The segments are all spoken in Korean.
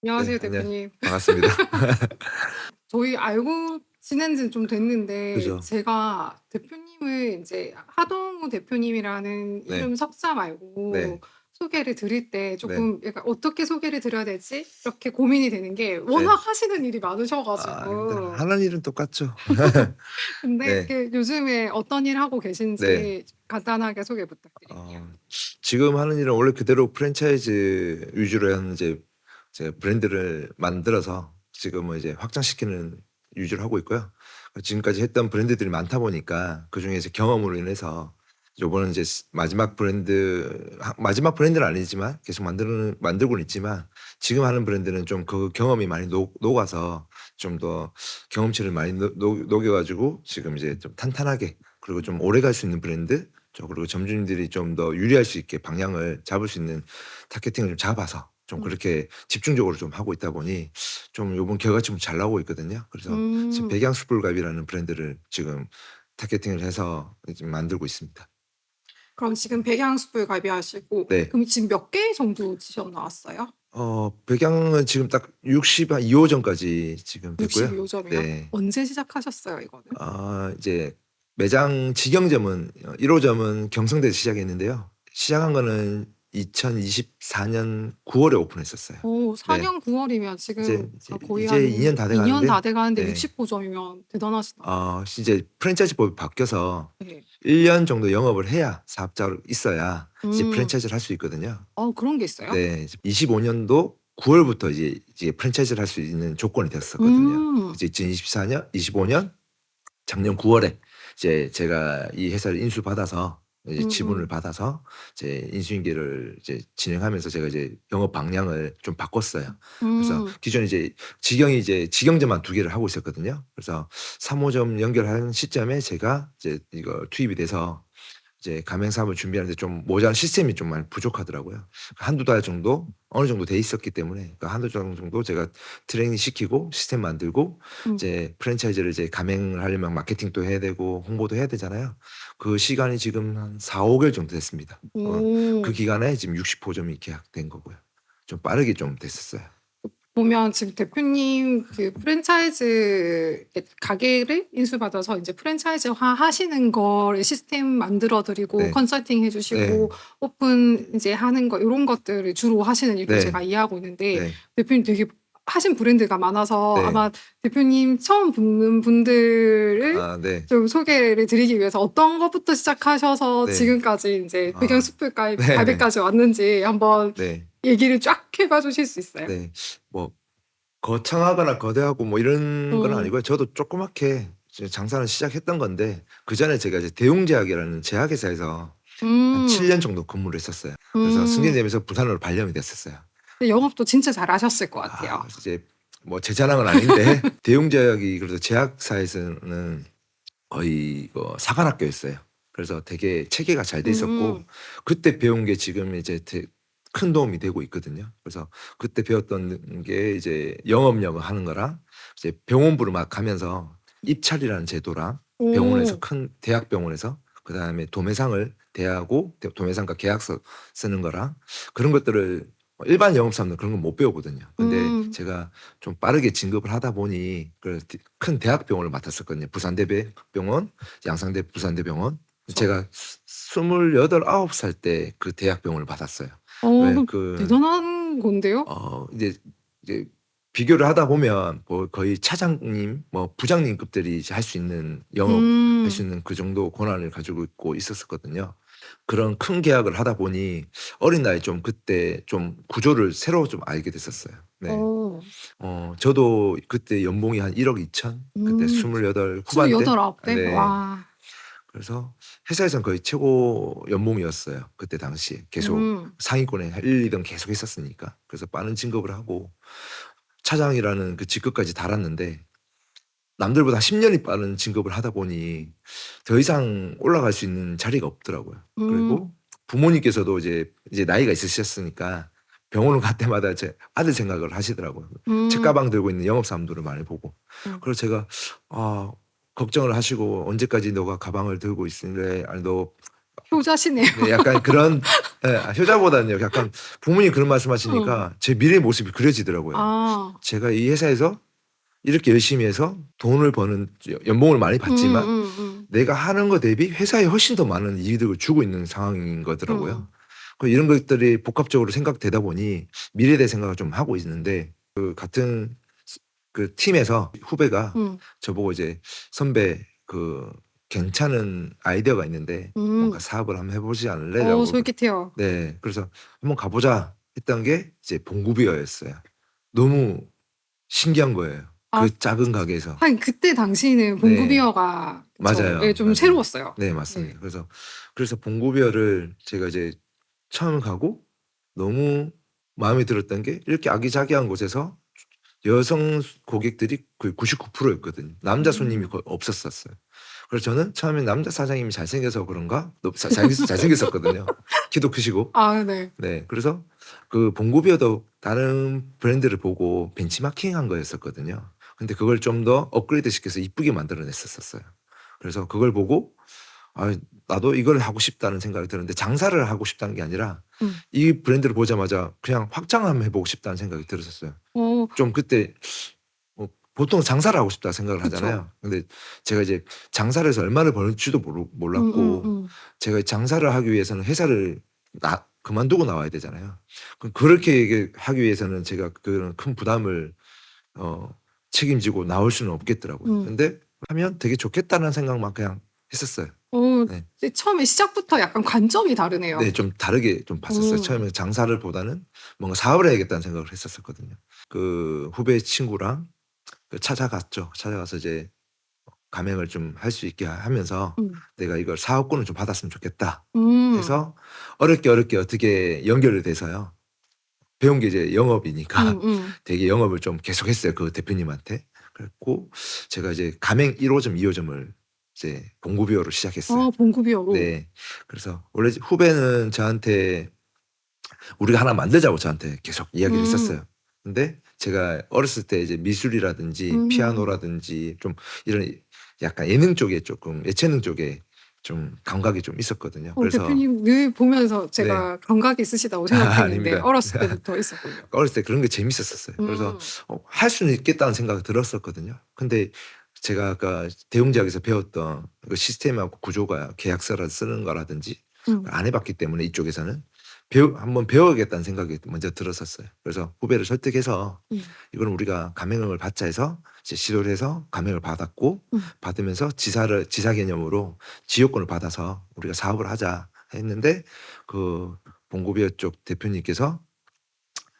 네, 안녕하세요, 대표님. 반갑습니다. 저희 알고 지낸 지는 좀 됐는데 그죠. 제가 대표님을 이제 하동우 대표님이라는 네. 이름 석자 네. 말고 소개를 드릴 때 네. 조금 약간 '어떻게 소개를 드려야 되지?' 이렇게 고민이 되는 게 네. 워낙 하시는 일이 많으셔 아닙니다. 가지고. 하는 일은 똑같죠. 근데 네. 요즘에 어떤 일 하고 네. 계신지 간단하게 소개 부탁드릴게요. 어 지금 하는 일은 원래 그대로 프랜차이즈 위주로 하는 이제 브랜드를 만들어서 지금은 이제 확장시키는 위주로 하고 있고요. 지금까지 했던 브랜드들이 많다 보니까 그중에 이제 경험으로 인해서 요번은 이제 마지막 브랜드는 아니지만 계속 만들고는 있지만 지금 하는 브랜드는 좀 그 경험이 많이 녹아서 좀 더 경험치를 많이 녹여 가지고 지금 이제 좀 탄탄하게 그리고 좀 오래 갈 수 있는 브랜드 그리고 점주님들이 좀 더 유리할 수 있게 방향을 잡을 수 있는 타겟팅을 좀 잡아서 좀 음. 그렇게 집중적으로 좀 하고 있다 보니 좀 요번 결과가 좀 잘 나오고 있거든요. 그래서 지금 음. 백양숯불갈비라는 브랜드를 지금 타겟팅을 해서 지금 만들고 있습니다. 그럼 지금 백양숯불 갈비 하시고 네. 그럼 지금 몇 개 정도 지점 나왔어요? 백양은 지금 딱 60 한 2 호점까지 지금 됐고요. 62 점이요? 네. 언제 시작하셨어요, 이거는? 이제 매장 직영점은 1 호점은 경성대에서 시작했는데요. 시작한 거는 2024년 9 월에 오픈했었어요. 오, 4 네. 년 9 월이면 지금 거의 이제 2 년 한 다 돼 2년 가는데 다 돼 가는데 네. 65 점이면 대단하시다. 이제 프랜차이즈법이 바뀌어서 네. 1년 정도 영업을 해야 사업자로 있어야 이제 음. 프랜차이즈를 할 수 있거든요. 그런 게 있어요? 네. 25 년도 9 월부터 이제 프랜차이즈를 할 수 있는 조건이 됐었거든요. 음. 이제 2024 년, 25년 작년 9 월에 이제 제가 이 회사를 인수받아서 이제 지분을 음음. 받아서 이제 인수인계를 이제 진행하면서 제가 이제 영업 방향을 좀 바꿨어요. 그래서 음. 기존에 이제 직영점만 2 개를 하고 있었거든요. 그래서 3 호점 연결하는 시점에 제가 이제 이거 투입이 돼서 이제 가맹 사업을 준비하는데 좀 모자란 시스템이 좀 많이 부족하더라고요. 한두 달 정도 어느 정도 돼 있었기 때문에 그 한두 달 정도 제가 트레이닝 시키고 시스템 만들고 음. 이제 프랜차이즈를 이제 가맹을 하려면 마케팅도 해야 되고 홍보도 해야 되잖아요. 그 시간이 지금 한 4-5 개월 정도 됐습니다. 그 오. 기간에 지금 60 호점이 계약된 거고요. 좀 빠르게 좀 됐었어요. 보면 지금 대표님 프랜차이즈 가게를 인수받아서 이제 프랜차이즈화 하시는 거를 시스템 만들어 드리고 네. 컨설팅 해 네. 주시고 오픈 이제 하는 거 요런 것들을 주로 하시는 일로 네. 제가 이해하고 있는데 네. 대표님 되게 하신 브랜드가 많아서 네. 아마 대표님 처음 뵙는 분들을 네. 좀 소개를 드리기 위해서 어떤 것부터 시작하셔서 네. 지금까지 인제 백양 아. 숯불 네네. 갈비까지 왔는지 한번 네. 얘기를 쫙 해 봐 주실 수 있어요? 네. 뭐 거창하거나 거대하고 뭐 이런 건 음. 아니고요. 저도 조그맣게 이제 장사는 시작했던 건데 그전에 제가 이제 대웅제약이라는 제약회사에서 한 7 음. 년 정도 근무를 했었어요. 그래서 음. 승진되면서 부산으로 발령이 됐었어요. 근데 영업도 진짜 잘하셨을 것 같아요. 그래서 이제 뭐 제 자랑은 아닌데 대웅제약이 그래도 제약사에서는 거의 사관학교였어요. 그래서 되게 체계가 잘 돼 음. 있었고 그때 배운 게 지금 이제 큰 도움이 되고 있거든요. 그래서 그때 배웠던 게 이제 영업력을 하는 거랑 이제 병원부를 막 가면서 입찰이라는 제도랑 병원에서 오. 큰 대학병원에서 그다음에 도매상을 대하고 도매상과 계약서 쓰는 거랑 그런 것들을 일반 영업사원은 그런 건 못 배우거든요. 근데 음. 제가 좀 빠르게 진급을 하다 보니 큰 대학병원을 맡았었거든요. 부산대병원, 양상대 부산대병원. 그쵸. 제가 28, 9살 때 그 대학병원을 받았어요. 왜 그럼 대단한 건데요? 이제 비교를 하다 보면 뭐 거의 차장님 뭐 부장님급들이 이제 할 수 있는 영업할 수 음. 있는 그 정도 권한을 가지고 있고 있었었거든요. 그런 큰 계약을 하다 보니 어린 나이에 좀 그때 좀 구조를 새로 좀 알게 됐었어요. 네. 어. 저도 그때 연봉이 한 1억 2천 그때 음. 28 후반대. 28, 9 대? 네. 와. 그래서 회사에서는 거의 최고 연봉이었어요. 그때 당시에. 계속 음. 상위권에 1-2등 계속 했었으니까. 그래서 빠른 진급을 하고 차장이라는 그 직급까지 달았는데 남들보다 10 년이 빠른 진급을 하다 보니 더 이상 올라갈 수 있는 자리가 없더라고요. 음. 그리고 부모님께서도 이제 나이가 있으셨으니까 병원을 갈 때마다 제 아들 생각을 하시더라고요. 음. 책가방 들고 있는 영업사원들을 많이 보고. 음. 그래서 제가 아 걱정을 하시고 "언제까지 너가 가방을 들고 있을래? 아니 너" 효자시네요. 네 약간 그런 예, 효자보다는요. 약간 부모님 그런 응. 말씀하시니까 제 미래의 모습이 그려지더라고요. 아. 제가 이 회사에서 이렇게 열심히 해서 돈을 버는 연봉을 많이 받지만 음음음. 내가 하는 거 대비 회사에 훨씬 더 많은 이득을 주고 있는 상황인 거더라고요. 음. 이런 것들이 복합적으로 생각되다 보니 미래에 대해 생각을 좀 하고 있는데 그 같은 그 팀에서 후배가 음. 저보고 이제 선배 그 괜찮은 아이디어가 있는데 뭔가 음. 사업을 한번 해보지 않을래라고. 솔깃해요. 네, 그래서 한번 가보자 했던 게 이제 봉구비어였어요. 너무 신기한 거예요. 아 그 작은 가게에서. 하긴 그때 당시에는 네, 봉구비어가 그쵸. 예 맞아요, 좀 맞아요. 새로웠어요. 네, 네. 맞습니다. 그래서 봉구비어를 제가 이제 처음 가고 너무 마음에 들었던 게 이렇게 아기자기한 곳에서 여성 고객들이 거의 99%였거든요. 남자 손님이 음. 거의 없었었어요. 그래서 저는 처음에 남자 사장님이 잘생겨서 그런가? 잘생겼었거든요. 키도 크시고. 아 네. 네, 그래서 그 봉고비어도 다른 브랜드를 보고 벤치마킹한 거였었거든요. 근데 그걸 좀 더 업그레이드 시켜서 이쁘게 만들어냈었어요. 그래서 그걸 보고 아, 나도 이걸 하고 싶다는 생각이 들었는데 장사를 하고 싶다는 게 아니라 음. 이 브랜드를 보자마자 그냥 확장 한번 해보고 싶다는 생각이 들었었어요. 어 좀 그때 보통 장사를 하고 싶다 생각을 그쵸. 하잖아요. 근데 제가 이제 장사를 해서 얼마를 벌지도 몰랐고 음음음. 제가 장사를 하기 위해서는 회사를 그만두고 나와야 되잖아요. 그럼 그렇게 하기 위해서는 제가 그런 큰 부담을 어 책임지고 나올 수는 없겠더라고요. 음. 근데 하면 되게 좋겠다는 생각만 그냥 했었어요. 네. 이제 처음에 시작부터 약간 관점이 네, 다르네요. 좀 다르게 좀 봤었어요. 음. 처음에 장사를 보다는 뭔가 사업을 해야겠다는 생각을 했었거든요. 그 후배 친구랑 찾아갔죠. 찾아가서 이제 가맹을 좀 할 수 있게 하면서 음. "내가 이걸 사업권을 좀 받았으면 좋겠다." 음. 해서 어렵게 어떻게 연결이 돼서요. 배운 게 이제 영업이니까 음음. 되게 영업을 좀 계속했어요, 그 대표님한테. 그랬고 제가 이제 가맹 1 호점, 2 호점을 이제 봉고비어로 시작했어요. 봉구비어로. 네. 그래서 원래 후배는 저한테 우리가 하나 만들자고 저한테 계속 이야기를 음. 했었어요. 근데 제가 어렸을 때 이제 미술이라든지 음. 피아노라든지 좀 이런 약간 예능 쪽에 조금 예체능 쪽에 좀 감각이 좀 있었거든요. 그래서 대표님 늘 보면서 네. 제가 감각이 있으시다고 아, 생각했는데 아닙니다. 어렸을 때부터 있었군요. 어렸을 때 그런 게 재밌었었어요. 그래서 음. 할 수는 있겠다는 생각이 들었었거든요. 근데 제가 아까 대웅제약에서 배웠던 그 시스템하고 구조가 계약서를 쓰는 거라든지 음. 안 해봤기 때문에 이쪽에서는 한번 배워야겠다는 생각이 먼저 들었었어요. 그래서 후배를 설득해서 음. 이거는 우리가 가맹을 받자 해서 이제 시도를 해서 가맹을 받았고 음. 받으면서 지사 개념으로 지역권을 받아서 우리가 사업을 하자 했는데 그 봉고비어 쪽 대표님께서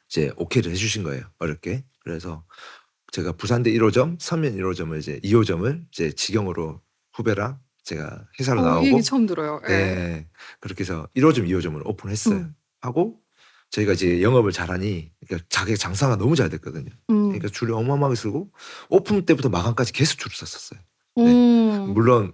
이제 오케이를 해주신 거예요. 어렵게. 그래서 제가 부산대 1호점, 서면 1호점을 이제 2호점을 이제 직영으로 후배랑 제가 회사로 이 얘기 나오고 처음 들어요. 예. 네, 그렇게 해서 1호점, 2호점을 오픈했어요. 음. 하고 저희가 이제 영업을 잘하니 그러니까 자기 장사가 너무 잘 됐거든요. 음. 그러니까 줄을 어마어마하게 쓰고 오픈 때부터 마감까지 계속 줄을 섰었어요. 네. 어. 물론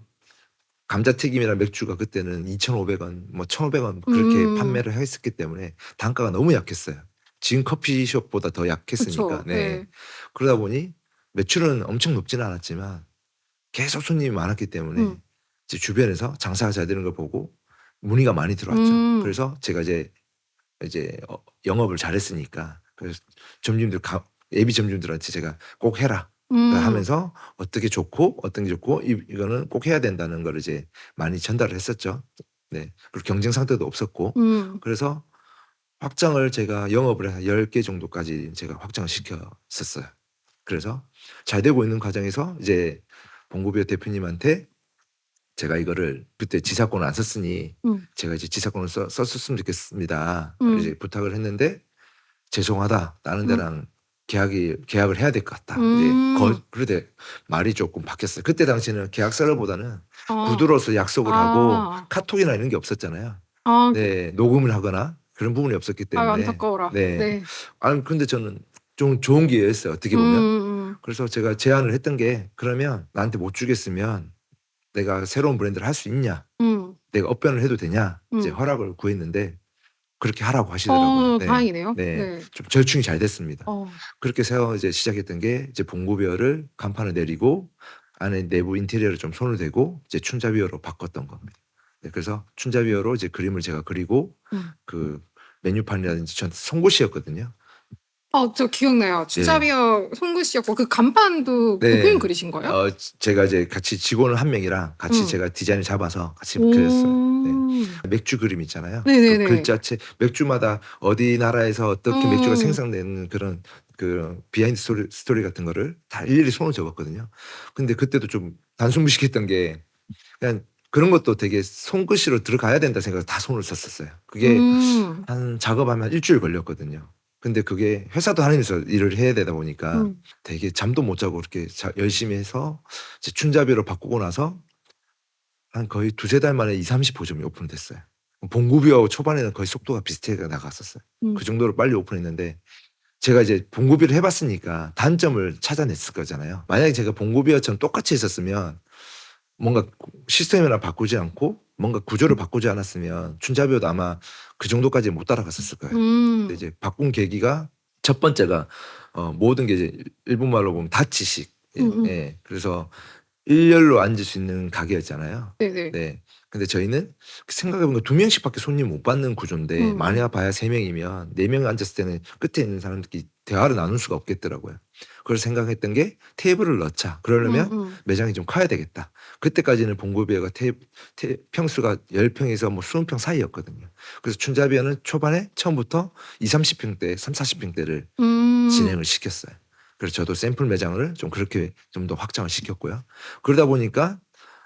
감자튀김이랑 맥주가 그때는 2,500원, 뭐 1,500원 그렇게 음. 판매를 했었기 때문에 단가가 너무 약했어요. 지금 커피숍보다 더 약했으니까. 그쵸. 네. 예. 그러다 보니 매출은 엄청 높지는 않았지만 계속 손님이 많았기 때문에 음. 이제 주변에서 장사가 잘 되는 걸 보고 문의가 많이 들어왔죠. 음. 그래서 제가 이제 영업을 잘했으니까 그래서 점주님들 예비 점주님들한테 제가 "꼭 해라." 음. 하면서 어떻게 좋고 어떤 게 좋고 이거는 꼭 해야 된다는 거를 이제 많이 전달을 했었죠. 네. 그리고 경쟁 상대도 없었고 음. 그래서 확장을 제가 영업을 해서 10개 정도까지 제가 확장을 시켰었어요. 그래서 잘 되고 있는 과정에서 이제 봉고비어 대표님한테 제가 이거를 그때 지사권을 안 썼으니 음. 제가 이제 "지사권을 썼으면 좋겠습니다." 음. 이제 부탁을 했는데 "죄송하다. 다른 음. 데랑 계약을 해야 될 것 같다." 이제 음. 그러되 말이 조금 바뀌었어요. 그때 당시에는 계약서보다는 아. 구두로서 약속을 하고 아. 카톡이나 이런 게 없었잖아요. 아. 네. 녹음을 하거나 그런 부분이 없었기 아유 때문에 안타까워라. 네. 네. 아니 근데 저는 좀 좋은 기회였어요, 어떻게 보면. 음음음. 그래서 제가 제안을 했던 게 "그러면 나한테 못 주겠으면 내가 새로운 브랜드를 할 수 있냐? 음. 내가 업변을 해도 되냐?" 이제 음. 허락을 구했는데 그렇게 하라고 하시더라고요. 네. 다행이네요. 네. 네. 좀 절충이 잘 됐습니다. 어. 그렇게 해서 이제 시작했던 게 이제 봉고비어를 간판을 내리고 안에 내부 인테리어를 좀 손을 대고 이제 춘자비어로 바꿨던 겁니다. 네, 그래서 춘자비어로 이제 그림을 제가 그리고 음. 그 메뉴판이라든지 전 송곳이었거든요. 저 기억나요. 네. 주자비어 송글씨였고 그 간판도 대표님 네. 그리신 거예요? 제가 이제 같이 직원 한 명이랑 같이 응. 제가 디자인을 잡아서 같이 그렸어요. 네. 오. 맥주 그림 있잖아요. 그 네네네. 글자체 맥주마다 어디 나라에서 어떻게 맥주가 음. 생산되는 그런 그 비하인드 스토리 같은 거를 다 일일이 손으로 적었거든요. 근데 그때도 좀 단순무식했던 게 그냥 그런 것도 되게 손글씨로 들어가야 된다 생각해서 다 손으로 썼었어요. 그게 음. 한 작업하면 한 일주일 걸렸거든요. 근데 그게 회사도 다니면서 일을 해야 되다 보니까 음. 되게 잠도 못 자고 그렇게 열심히 해서 이제 춘자비로 바꾸고 나서 한 거의 두세 달 만에 2-30 호점이 오픈됐어요. 봉구비어 초반에는 거의 속도가 비슷하게 나갔었어요. 그 음. 정도로 빨리 오픈했는데 제가 이제 봉구비를 해 봤으니까 단점을 찾아냈을 거잖아요. 만약에 제가 봉구비어처럼 똑같이 했었으면 뭔가 시스템이나 바꾸지 않고 뭔가 구조를 바꾸지 않았으면 춘자비어도 아마 그 정도까지 못 따라갔었을 거예요. 근데 음. 이제 바꾼 계기가 첫 번째가 모든 게 이제 일본말로 보면 다치식. 음음. 예. 그래서 일렬로 앉을 수 있는 가게였잖아요. 네네. 네. 근데 저희는 생각해 보니까 2명씩밖에 손님 못 받는 구조인데 많이 봐야 3명이면 4명 앉았을 때는 끝에 있는 사람들끼리 대화를 나눌 수가 없겠더라고요. 그래서 생각했던 게 '테이블을 넣자. 그러려면 음음. 매장이 좀 커야 되겠다.' 그때까지는 봉고비어가 평수가 10 평에서 뭐 20평 사이였거든요. 그래서 춘자비어는 초반에 처음부터 20-30 평대, 30-40 평대를 음. 진행을 시켰어요. 그래서 저도 샘플 매장을 좀 그렇게 좀 더 확장을 시켰고요. 그러다 보니까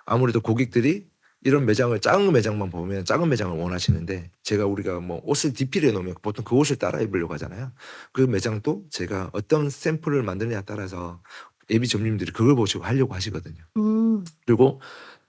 아무래도 고객들이 이런 매장을 작은 매장만 보면 작은 매장을 원하시는데 우리가 뭐 옷을 디필해 놓으면 보통 그 옷을 따라 입으려고 하잖아요. 그 매장도 제가 어떤 샘플을 만드느냐에 따라서 예비 점주님들이 그걸 보시고 하려고 하시거든요. 음. 그리고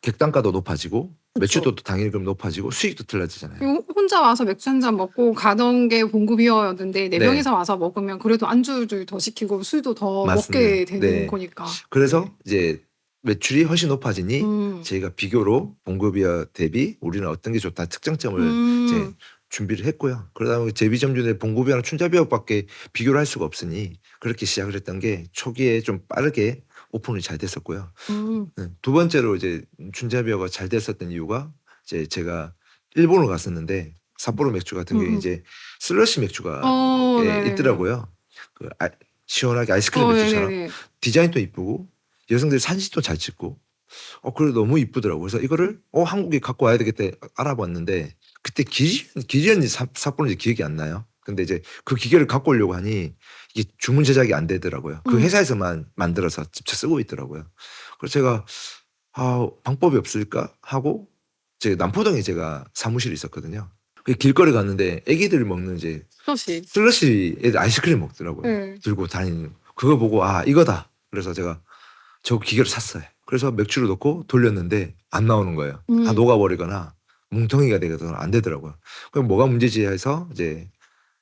객단가도 높아지고 그쵸. 매출도 당연히 그럼 높아지고 수익도 틀려지잖아요. 혼자 와서 맥주 한 잔 먹고 가던 게 봉급이었는데 네 네. 명이서 와서 먹으면 그래도 안주를 더 시키고 술도 더 맞습니다. 먹게 되는 네. 거니까. 그래서 네. 이제 매출이 훨씬 높아지니 음. 저희가 비교로 봉급이어 대비 우리는 어떤 게 좋다 특정점을 이제 음. 준비를 했고요. 그러다 보니 제비점주의 봉급이랑 춘자비어밖에 비교를 할 수가 없으니 그렇게 시작을 했던 게 초기에 좀 빠르게 오픈이 잘 됐었고요. 음. 두 번째로 이제 춘자비어가 잘 됐었던 이유가 이제 제가 일본을 갔었는데 삿포로 맥주 같은 경우에 이제 슬러시 맥주가 네네네. 있더라고요. 그 시원하게 아이스크림 맥주처럼 네네네. 디자인도 이쁘고 여성들이 사진도 잘 찍고 그래 너무 이쁘더라고요. 그래서 이거를 한국에 갖고 와야 되겠다 알아봤는데 그때 기리언이 삿포로인지 기억이 안 나요. 근데 이제 그 기계를 갖고 오려고 하니 이게 주문 제작이 안 되더라고요. 그 음. 회사에서만 만들어서 직접 쓰고 있더라고요. 그래서 제가 '아 방법이 없을까?' 하고 제 남포동에 제가 사무실이 있었거든요. 그 길거리 갔는데 애기들이 먹는 이제 스러시. 슬러시 애들 아이스크림 먹더라고요. 네. 들고 다니는 그거 보고 '아 이거다.' 그래서 제가 저 기계를 샀어요. 그래서 맥주를 넣고 돌렸는데 안 나오는 거예요. 다 음. 녹아버리거나 뭉텅이가 되거나 안 되더라고요. 그럼 뭐가 문제지 해서 이제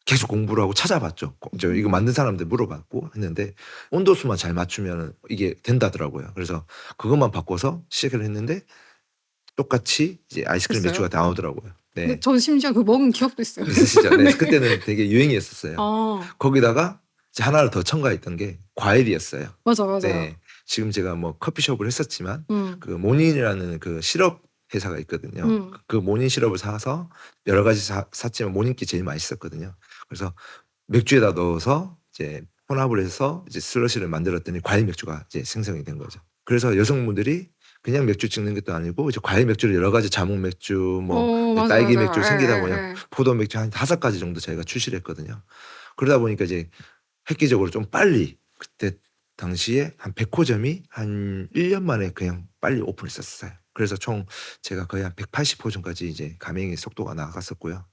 계속 공부를 하고 찾아봤죠. 이거 만든 사람한테 물어봤고 했는데 온도수만 잘 맞추면은 이게 된다더라고요. 그래서 그것만 바꿔서 시작을 했는데 똑같이 이제 아이스크림 됐어요? 맥주가 나오더라고요. 근데 네. 전 심지어 그 먹은 기억도 있어요. 있으시죠? 네. 네. 그때는 되게 유행이었었어요. 아. 거기다가 이제 하나를 더 첨가했던 게 과일이었어요. 맞아, 맞아요. 네. 지금 제가 뭐 커피숍을 했었지만 음. 그 모닌이라는 그 시럽 회사가 있거든요. 음. 그 모닌 시럽을 사서 여러 가지 샀지만 모닌게 제일 맛있었거든요. 그래서 맥주에다 넣어서 이제 혼합을 해서 이제 슬러시를 만들었더니 과일 맥주가 이제 생성이 된 거죠. 그래서 여성분들이 그냥 맥주 찍는 것도 아니고 이제 과일 맥주를 여러 가지 자몽 맥주 뭐 맞아, 딸기 맞아요. 맥주 생기다 보니 예예예. 포도 맥주 한 5가지 정도 저희가 출시를 했거든요. 그러다 보니까 이제 획기적으로 좀 빨리 그때 당시에 한 100 호점이 한 1년 만에 그냥 빨리 오픈했었어요. 그래서 총 제가 거의 한 180 호점까지 이제 가맹의 속도가 나갔었고요.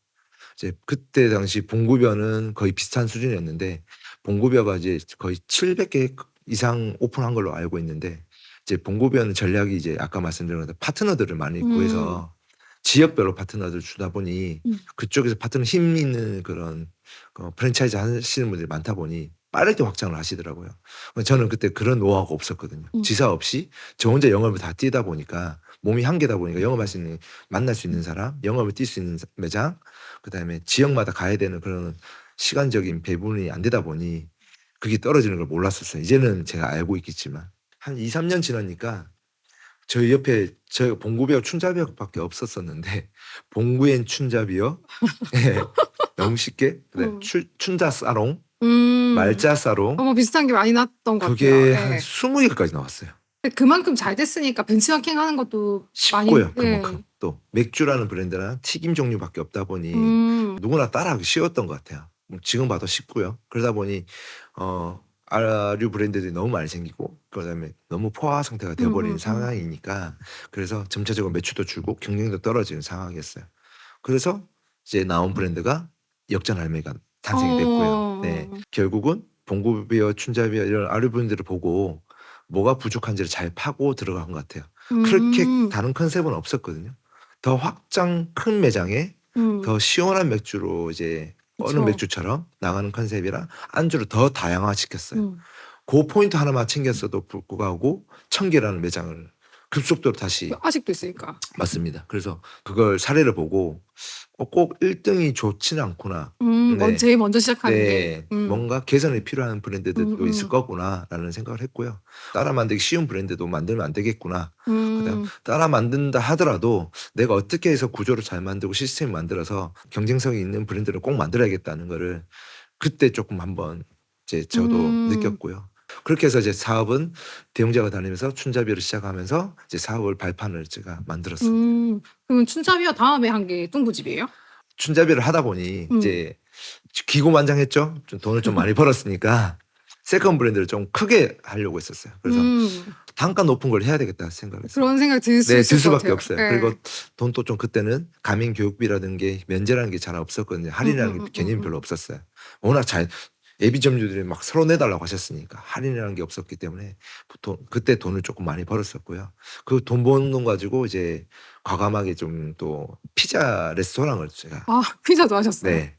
이제 그때 당시 봉구벼는 거의 비슷한 수준이었는데 봉구벼가 이제 거의 700개 이상 오픈한 걸로 알고 있는데 이제 봉구벼는 전략이 이제 아까 말씀드린 것처럼 파트너들을 많이 음. 구해서 지역별로 파트너들을 주다 보니 음. 그쪽에서 파트너 힘 있는 그런 프랜차이즈 하시는 분들이 많다 보니 빠르게 확장을 하시더라고요. 저는 그때 그런 노하우가 없었거든요. 음. 지사 없이 저 혼자 영업을 다 뛰다 보니까 몸이 한계다 보니까 영업할 수 있는 만날 수 있는 사람, 영업을 뛸 수 있는 매장, 그다음에 지역마다 가야 되는 그런 시간적인 배분이 안 되다 보니 그게 떨어지는 걸 몰랐었어요. 이제는 제가 알고 있겠지만 한 2-3년 지나니까 저희 옆에 저희가 봉구비어 춘자비어밖에 없었었는데 봉구엔 춘자비어 예. 너무 쉽게 그다음에 음. 춘자사롱, 음. 말자사롱 뭐 비슷한 게 많이 났던 것 같아요. 그게 한 예. 20개까지 나왔어요. 근데 그만큼 잘 됐으니까 벤치마킹 하는 것도 많이 쉽고요. 예. 그만큼. 또 맥주라는 브랜드랑 튀김 종류밖에 없다 보니 음. 누구나 따라하기 쉬웠던 것 같아요. 지금 봐도 쉽고요. 그러다 보니 아류 브랜드들이 너무 많이 생기고 그다음에 너무 포화 상태가 되어버린 상황이니까 그래서 점차적으로 매출도 줄고 경쟁도 떨어지는 상황이었어요. 그래서 이제 나온 브랜드가 역전할매가 탄생이 됐고요. 네, 어. 결국은 봉구비어, 춘자비어 이런 아류 브랜드를 보고 뭐가 부족한지를 잘 파고 들어간 것 같아요. 그렇게 음. 다른 컨셉은 없었거든요. 더 확장 큰 매장에 음. 더 시원한 맥주로 이제 어느 그쵸. 맥주처럼 나가는 컨셉이라 안주를 더 다양화시켰어요. 음. 그 포인트 하나만 챙겼어도 불구하고 1000개라는 매장을 급속도로 다시 아직도 있으니까. 맞습니다. 그래서 그걸 사례를 보고 꼭 1등이 좋지는 않구나. 네. 제일 먼저 시작하는 게. 네. 뭔가 개선이 필요한 브랜드들도 있을 음. 거구나라는 생각을 했고요. 따라 만들기 쉬운 브랜드도 만들면 안 되겠구나. 그다음 음. 따라 만든다 하더라도 내가 어떻게 해서 구조를 잘 만들고 시스템을 만들어서 경쟁성이 있는 브랜드를 꼭 만들어야겠다는 거를 그때 조금 한번 이제 저도 음. 느꼈고요. 그렇게 해서 이제 사업은 대웅제가 다니면서 춘자비를 시작하면서 이제 사업을 발판을 제가 만들었습니다. 그러면 춘자비어 다음에 한 게 뚱부집이에요? 춘자비를 하다 보니 음. 이제 기고만장했죠. 좀 돈을 좀 많이 벌었으니까 세컨 브랜드를 좀 크게 하려고 했었어요. 그래서 음. 단가 높은 걸 해야 되겠다 생각을 했어요. 그런 생각이 들 수 네, 있을 들 것 수밖에 같아요. 없어요. 예. 그리고 돈도 좀 그때는 가맹 교육비라는 게 면제라는 게 잘 없었거든요. 할인이라는 게 개념이 별로 없었어요. 워낙 잘 예비점주들이 막 서로 내달라고 하셨으니까 할인이라는 게 없었기 때문에 보통 그때 돈을 조금 많이 벌었었고요. 그 돈 버는 돈 가지고 이제 과감하게 좀 또 피자 레스토랑을 제가 아 피자도 하셨어요? 네.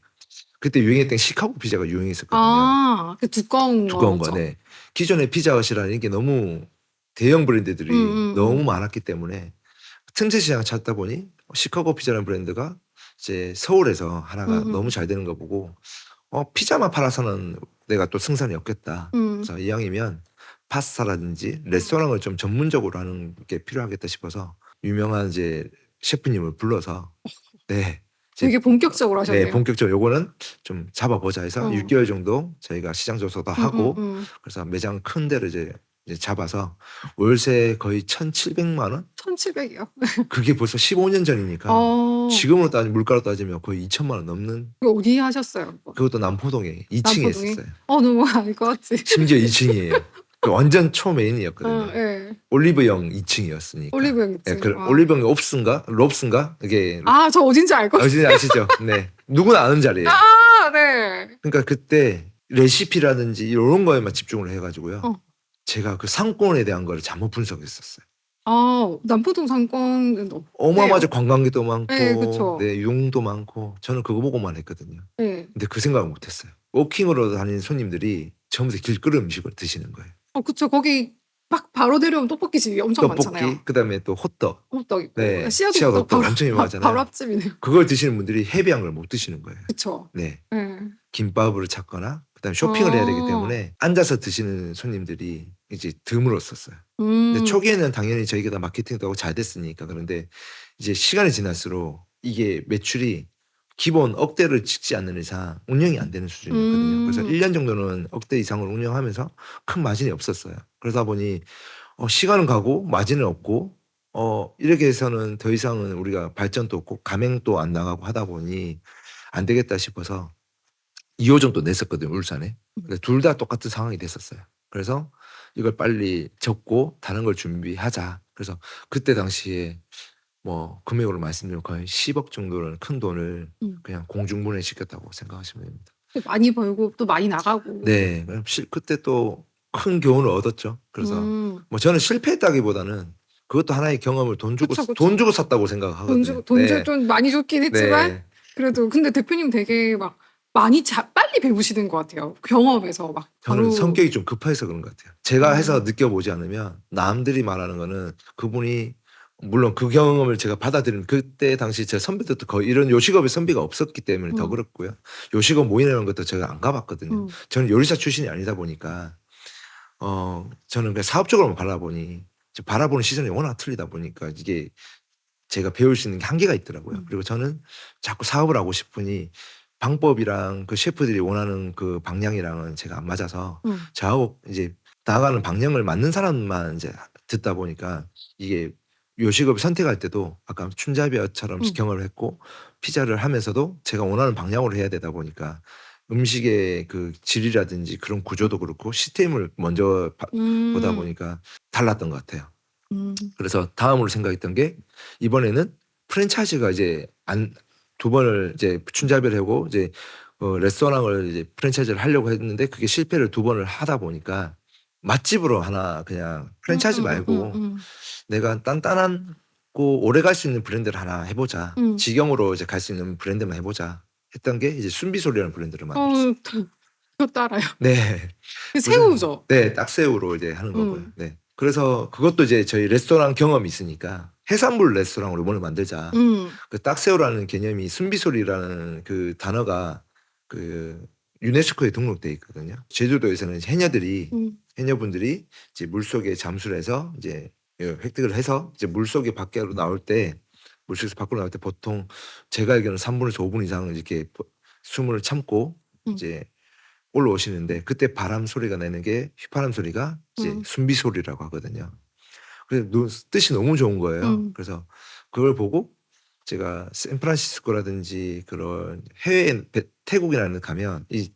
그때 유행했던 시카고 피자가 유행했었거든요. 아 그 두꺼운 두꺼운 거. 거죠. 네. 기존의 피자헛이라는 게 너무 대형 브랜드들이 너무 많았기 때문에 틈새 시장을 찾다 보니 시카고 피자라는 브랜드가 이제 서울에서 하나가 너무 잘 되는 거 보고 피자만 팔아서는 내가 또 승산이 없겠다. 그래서 이왕이면 파스타라든지 레스토랑을 좀 전문적으로 하는 게 필요하겠다 싶어서 유명한 이제 셰프님을 불러서 네. 되게 본격적으로 네, 하셨네요. 본격적으로 요거는 좀 잡아보자 해서 어. 6개월 정도 저희가 시장 조사도 하고 그래서 매장 큰 데를 이제 잡아서 월세 거의 1,700만 원? 1,700이요. 그게 벌써 15년 전이니까 지금으로 따지면 물가로 따지면 거의 2천만 원 넘는 그 어디 하셨어요? 그것도 남포동에 2층에 남포동에? 있었어요. 너무 알 것 같지. 심지어 2층이에요. 완전 초메인이었거든요. 예. 올리브영 2층이었으니까. 올리브영 예, 2층. 와. 올리브영 롭스인가? 이게 저 어딘지 알 것 같아요. 어딘지 아시죠? 네. 누구나 아는 자리예요. 네. 그러니까 그때 레시피라든지 이런 거에만 집중을 해가지고요. 제가 그 상권에 대한 거를 잘못 분석했었어요. 남포동 상권은 어마어마하게 관광객도 많고, 네, 그쵸. 네, 유흥도 많고, 저는 그거 보고만 했거든요. 네. 근데 그 생각을 못했어요. 워킹으로 다니는 손님들이 전부 다 길거리 음식을 드시는 거예요. 그쵸. 거기 막 바로 내려오면 떡볶이 집이 엄청 많잖아요. 떡볶이, 그다음에 또 호떡. 호떡 있고 네, 씨앗 씨앗 호떡 호떡 엄청 유명하잖아요. 바로 앞집이네요. 그걸 드시는 분들이 헤비한 걸 못 드시는 거예요. 그쵸. 네. 네. 김밥을 찾거나 그다음에 쇼핑을 해야 되기 때문에 앉아서 드시는 손님들이 이제 드물었었어요. 근데 초기에는 당연히 저희가 다 마케팅도 하고 잘 됐으니까 그런데 이제 시간이 지날수록 이게 매출이 기본 억대를 찍지 않는 이상 운영이 안 되는 수준이었거든요. 그래서 1년 정도는 억대 이상을 운영하면서 큰 마진이 없었어요. 그러다 보니 시간은 가고 마진은 없고 이렇게 해서는 더 이상은 우리가 발전도 없고 가맹도 안 나가고 하다 보니 안 되겠다 싶어서 2호점도 냈었거든요, 울산에. 근데 둘 다 똑같은 상황이 됐었어요. 그래서 이걸 빨리 접고 다른 걸 준비하자. 그래서 그때 당시에 뭐 금액으로 말씀드리면 거의 10억 정도는 큰 돈을 그냥 공중분해 시켰다고 생각하시면 됩니다. 많이 벌고 또 많이 나가고. 네, 그때 또 큰 교훈을 얻었죠. 그래서 뭐 저는 실패했다기보다는 그것도 하나의 경험을 돈 주고 그쵸. 돈 주고 샀다고 생각하거든요. 돈 주고 좀 많이 줬긴 했지만 네. 그래도 근데 대표님 되게 막 많이 빨리 배우시는 것 같아요. 경험에서 막 저는 바로 성격이 좀 급해서 그런 것 같아요. 제가 해서 느껴보지 않으면 남들이 말하는 거는 그분이 물론 그 경험을 제가 받아들이는 그때 당시 제 선배들도 거의 이런 요식업에 선비가 없었기 때문에 더 그렇고요. 요식업 모임이라는 것도 제가 안 가봤거든요. 저는 요리사 출신이 아니다 보니까 저는 그냥 사업적으로만 가다 보니 바라보는 시선이 워낙 틀리다 보니까 이게 제가 배울 수 있는 게 한계가 있더라고요. 그리고 저는 자꾸 사업을 하고 싶으니 방법이랑 그 셰프들이 원하는 그 방향이랑은 제가 안 맞아서 저하고 이제 나아가는 방향을 맞는 사람만 이제 듣다 보니까 이게 요식업을 선택할 때도 아까 춘자비아처럼 경험을 했고 피자를 하면서도 제가 원하는 방향으로 해야 되다 보니까 음식의 그 질이라든지 그런 구조도 그렇고 시스템을 먼저 보다 보니까 달랐던 것 같아요. 그래서 다음으로 생각했던 게 이번에는 프랜차이즈가 이제 두 번을 이제 춘자비를 하고 이제 레스토랑을 이제 프랜차이즈를 하려고 했는데 그게 실패를 두 번을 하다 보니까 맛집으로 하나 그냥 프랜차이즈 말고 내가 단단하고 오래 갈 수 있는 브랜드를 하나 해보자. 직영으로 이제 갈 수 있는 브랜드만 해보자. 했던 게 이제 순비소리라는 브랜드를 만들었어요. 저 따라요. 네. 새우죠. 네, 딱새우로 이제 하는 거고요. 네. 그래서 그것도 이제 저희 레스토랑 경험이 있으니까 해산물 레스토랑으로 뭘 만들자. 그 딱새우라는 개념이 순비소리라는 그 단어가 그 유네스코에 등록돼 있거든요. 제주도에서는 해녀분들이 이제 물속에 잠수를 해서 이제 획득을 해서 이제 물속에 밖으로 나올 때 물속에서 밖으로 나올 때 보통 제가 알기로는 3분에서 5분 이상을 이렇게 숨을 참고 이제 올라오시는데 그때 바람 소리가 나는 게 휘파람 소리가 이제 순비 소리라고 하거든요. 그래서 뜻이 너무 좋은 거예요. 그래서 그걸 보고 제가 샌프란시스코라든지 그런 해외 태국이라는 데 가면 이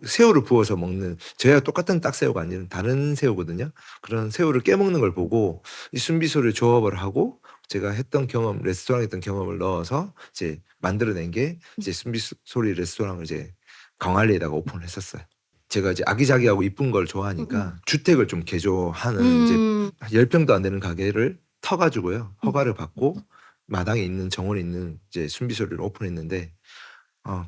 새우를 부어서 먹는 저희가 똑같은 딱새우가 아니라 다른 새우거든요. 그런 새우를 깨먹는 걸 보고 이 순비소를 조합을 하고 제가 했던 경험, 레스토랑 했던 경험을 넣어서 이제 만들어낸 게 이제 순비소리 레스토랑을 이제 광안리에다가 오픈을 했었어요. 제가 이제 아기자기하고 이쁜 걸 좋아하니까 주택을 좀 개조하는 이제 10평도 안 되는 가게를 터가지고요. 허가를 받고 마당에 있는 정원에 있는 이제 순비소리를 오픈했는데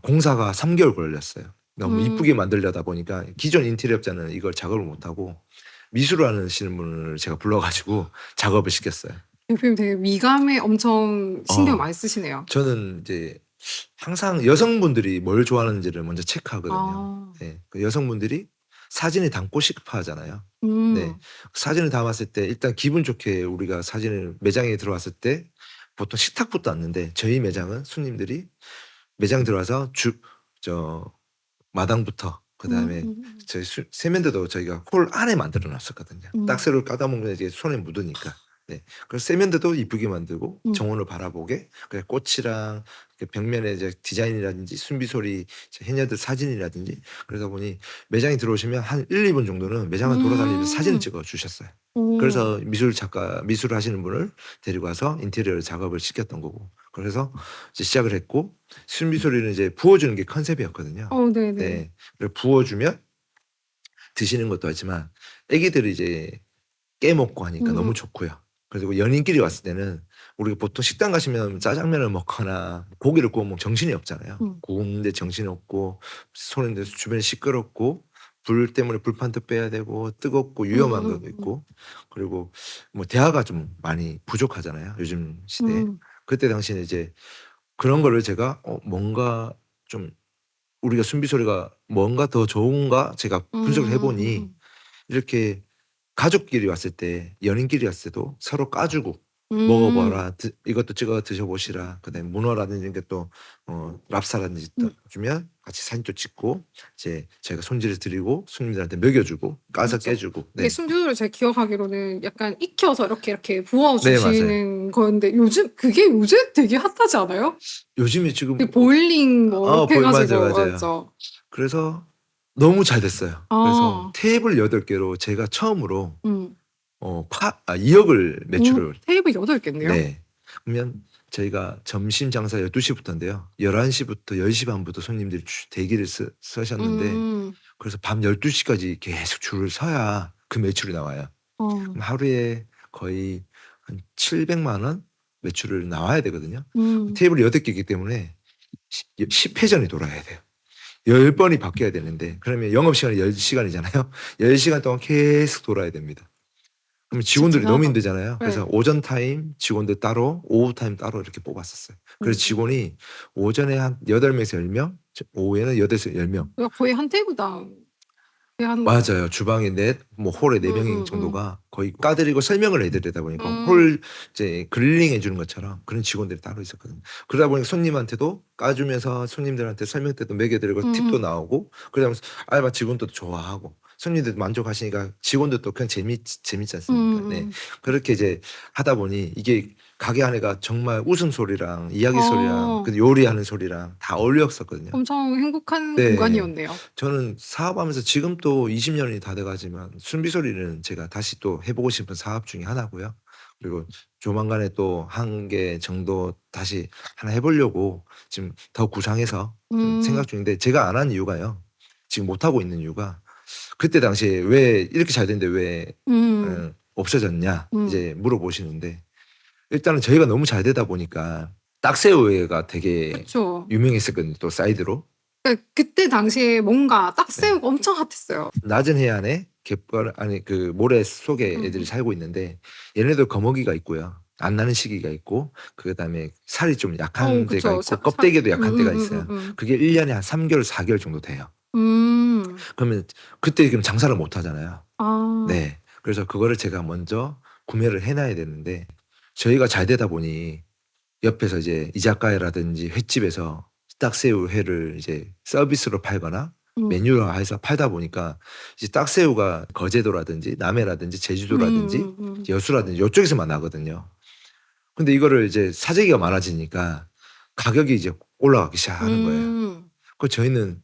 공사가 3개월 걸렸어요. 너무 이쁘게 만들려다 보니까 기존 인테리어업자는 이걸 작업을 못하고 미술을 하시는 분을 제가 불러가지고 작업을 시켰어요. 대표님 되게 미감에 엄청 신경 많이 쓰시네요. 저는 이제 항상 여성분들이 뭘 좋아하는지를 먼저 체크하거든요. 네, 그 여성분들이 사진을 담고 싶어 하잖아요. 네. 사진을 담았을 때 일단 기분 좋게 우리가 사진을 매장에 들어왔을 때 보통 식탁부터 왔는데 저희 매장은 손님들이 매장 들어와서 마당부터 그다음에 저희 세면대도 저희가 홀 안에 만들어 놨었거든요. 딱새우를 까다 먹으면 이제 손에 묻으니까. 네. 그래서 세면대도 이쁘게 만들고 정원을 바라보게 그래서 꽃이랑 그 벽면에 이제 디자인이라든지 순비소리 해녀들 사진이라든지 그러다 보니 매장에 들어오시면 한 1-2분 정도는 매장을 돌아다니면서 사진을 찍어 주셨어요. 그래서 미술을 하시는 분을 데리고 와서 인테리어 작업을 시켰던 거고. 그래서 이제 시작을 했고 순비소리는 이제 부어주는 게 컨셉이었거든요. 네네. 네. 그리고 부어주면 드시는 것도 하지만 애기들이 이제 깨먹고 하니까 너무 좋고요. 그리고 연인끼리 왔을 때는 우리가 보통 식당 가시면 짜장면을 먹거나 고기를 구워 먹으면 정신이 없잖아요. 구운데 정신이 없고 손인데 주변이 시끄럽고 불 때문에 불판도 빼야 되고 뜨겁고 위험한 것도 있고 그리고 뭐 대화가 좀 많이 부족하잖아요. 요즘 시대에. 그때 당시에는 이제 그런 거를 제가 뭔가 좀 우리가 순비소리가 뭔가 더 좋은가 제가 분석을 해보니 이렇게 가족끼리 왔을 때 연인끼리 왔을 때도 서로 까주고 먹어봐라 이것도 찍어 드셔보시라 그다음에 문어라든지 이런 게또 랍스타라든지 주면 같이 사진도 찍고 이제 저희가 손질해 드리고 손님들한테 먹여주고 까서 그렇죠. 깨주고 이게 네. 순두부를 제가 기억하기로는 약간 익혀서 이렇게 네, 부어주시는 거였는데 그게 요즘 되게 핫하지 않아요? 요즘에 지금 보일링 뭐 이렇게 해가지고 맞아요. 맞죠? 그래서 너무 잘 됐어요. 그래서 아. 테이블 8개로 제가 처음으로 2억을 매출을 테이블 8개인데요? 네. 그러면 저희가 점심 장사 12시부터인데요. 11시부터 10시 반부터 손님들이 대기를 서셨는데 그래서 밤 12시까지 계속 줄을 서야 그 매출이 나와요. 그럼 하루에 거의 한 700만 원 매출을 나와야 되거든요. 테이블이 8개이기 때문에 10회전이 돌아야 돼요. 10번이 바뀌어야 되는데 그러면 영업시간이 10시간이잖아요. 10시간 동안 계속 돌아야 됩니다. 그럼 직원들이 너무 힘들잖아요. 그래서 오전 타임 직원들 따로 오후 타임 따로 이렇게 뽑았었어요. 그래서 직원이 오전에 한 8명에서 10명 오후에는 8에서 10명 거의 한 테이블당 맞아요. 주방에 뭐 홀에 4명 정도가 거의 까드리고 설명을 해드리다 보니까 음. 홀 이제 그릴링 해주는 것처럼 그런 직원들이 따로 있었거든요. 그러다 보니까 손님한테도 까주면서 손님들한테 설명 때도 먹여드리고 팁도 나오고 그러다 보면 알바 직원들도 좋아하고 손님들도 만족하시니까 직원들도 그냥 재밌지 않습니까? 네. 그렇게 이제 하다 보니 이게 가게 안에가 정말 웃음소리랑 이야기 소리랑 그 요리하는 소리랑 다 어울렸었거든요. 엄청 행복한 네. 공간이었네요. 저는 사업하면서 지금 또 20년이 다 돼가지만 순비소리는 제가 다시 또 해보고 싶은 사업 중에 하나고요. 그리고 조만간에 또 한 개 정도 다시 하나 해보려고 지금 더 구상해서 좀 생각 중인데 제가 안 한 이유가요. 지금 못 하고 있는 이유가 그때 당시에 왜 이렇게 잘 됐는데 왜 없어졌냐 이제 물어보시는데 일단은 저희가 너무 잘 되다 보니까 딱새우회가 되게 그쵸. 유명했었거든요. 또 사이드로. 그러니까 그때 당시에 뭔가 딱새우가 엄청 핫했어요. 낮은 해안에 갯벌 아니 그 모래 속에 애들이 살고 있는데 얘네들 거먹이가 있고요. 안 나는 시기가 있고 그다음에 살이 좀 약한 데가 그쵸. 있고 껍데기도 약한 때가 있어요. 그게 1년에 한 3개월, 4개월 정도 돼요. 그러면 그때 그럼 장사를 못 하잖아요. 네. 그래서 그거를 제가 먼저 구매를 해놔야 되는데 저희가 잘 되다 보니 옆에서 이제 이자카야라든지 횟집에서 딱새우 회를 이제 서비스로 팔거나 메뉴화해서 팔다 보니까 이제 딱새우가 거제도라든지 남해라든지 제주도라든지 여수라든지 이쪽에서만 나거든요. 근데 이거를 이제 사재기가 많아지니까 가격이 이제 올라가기 시작하는 거예요. 그 저희는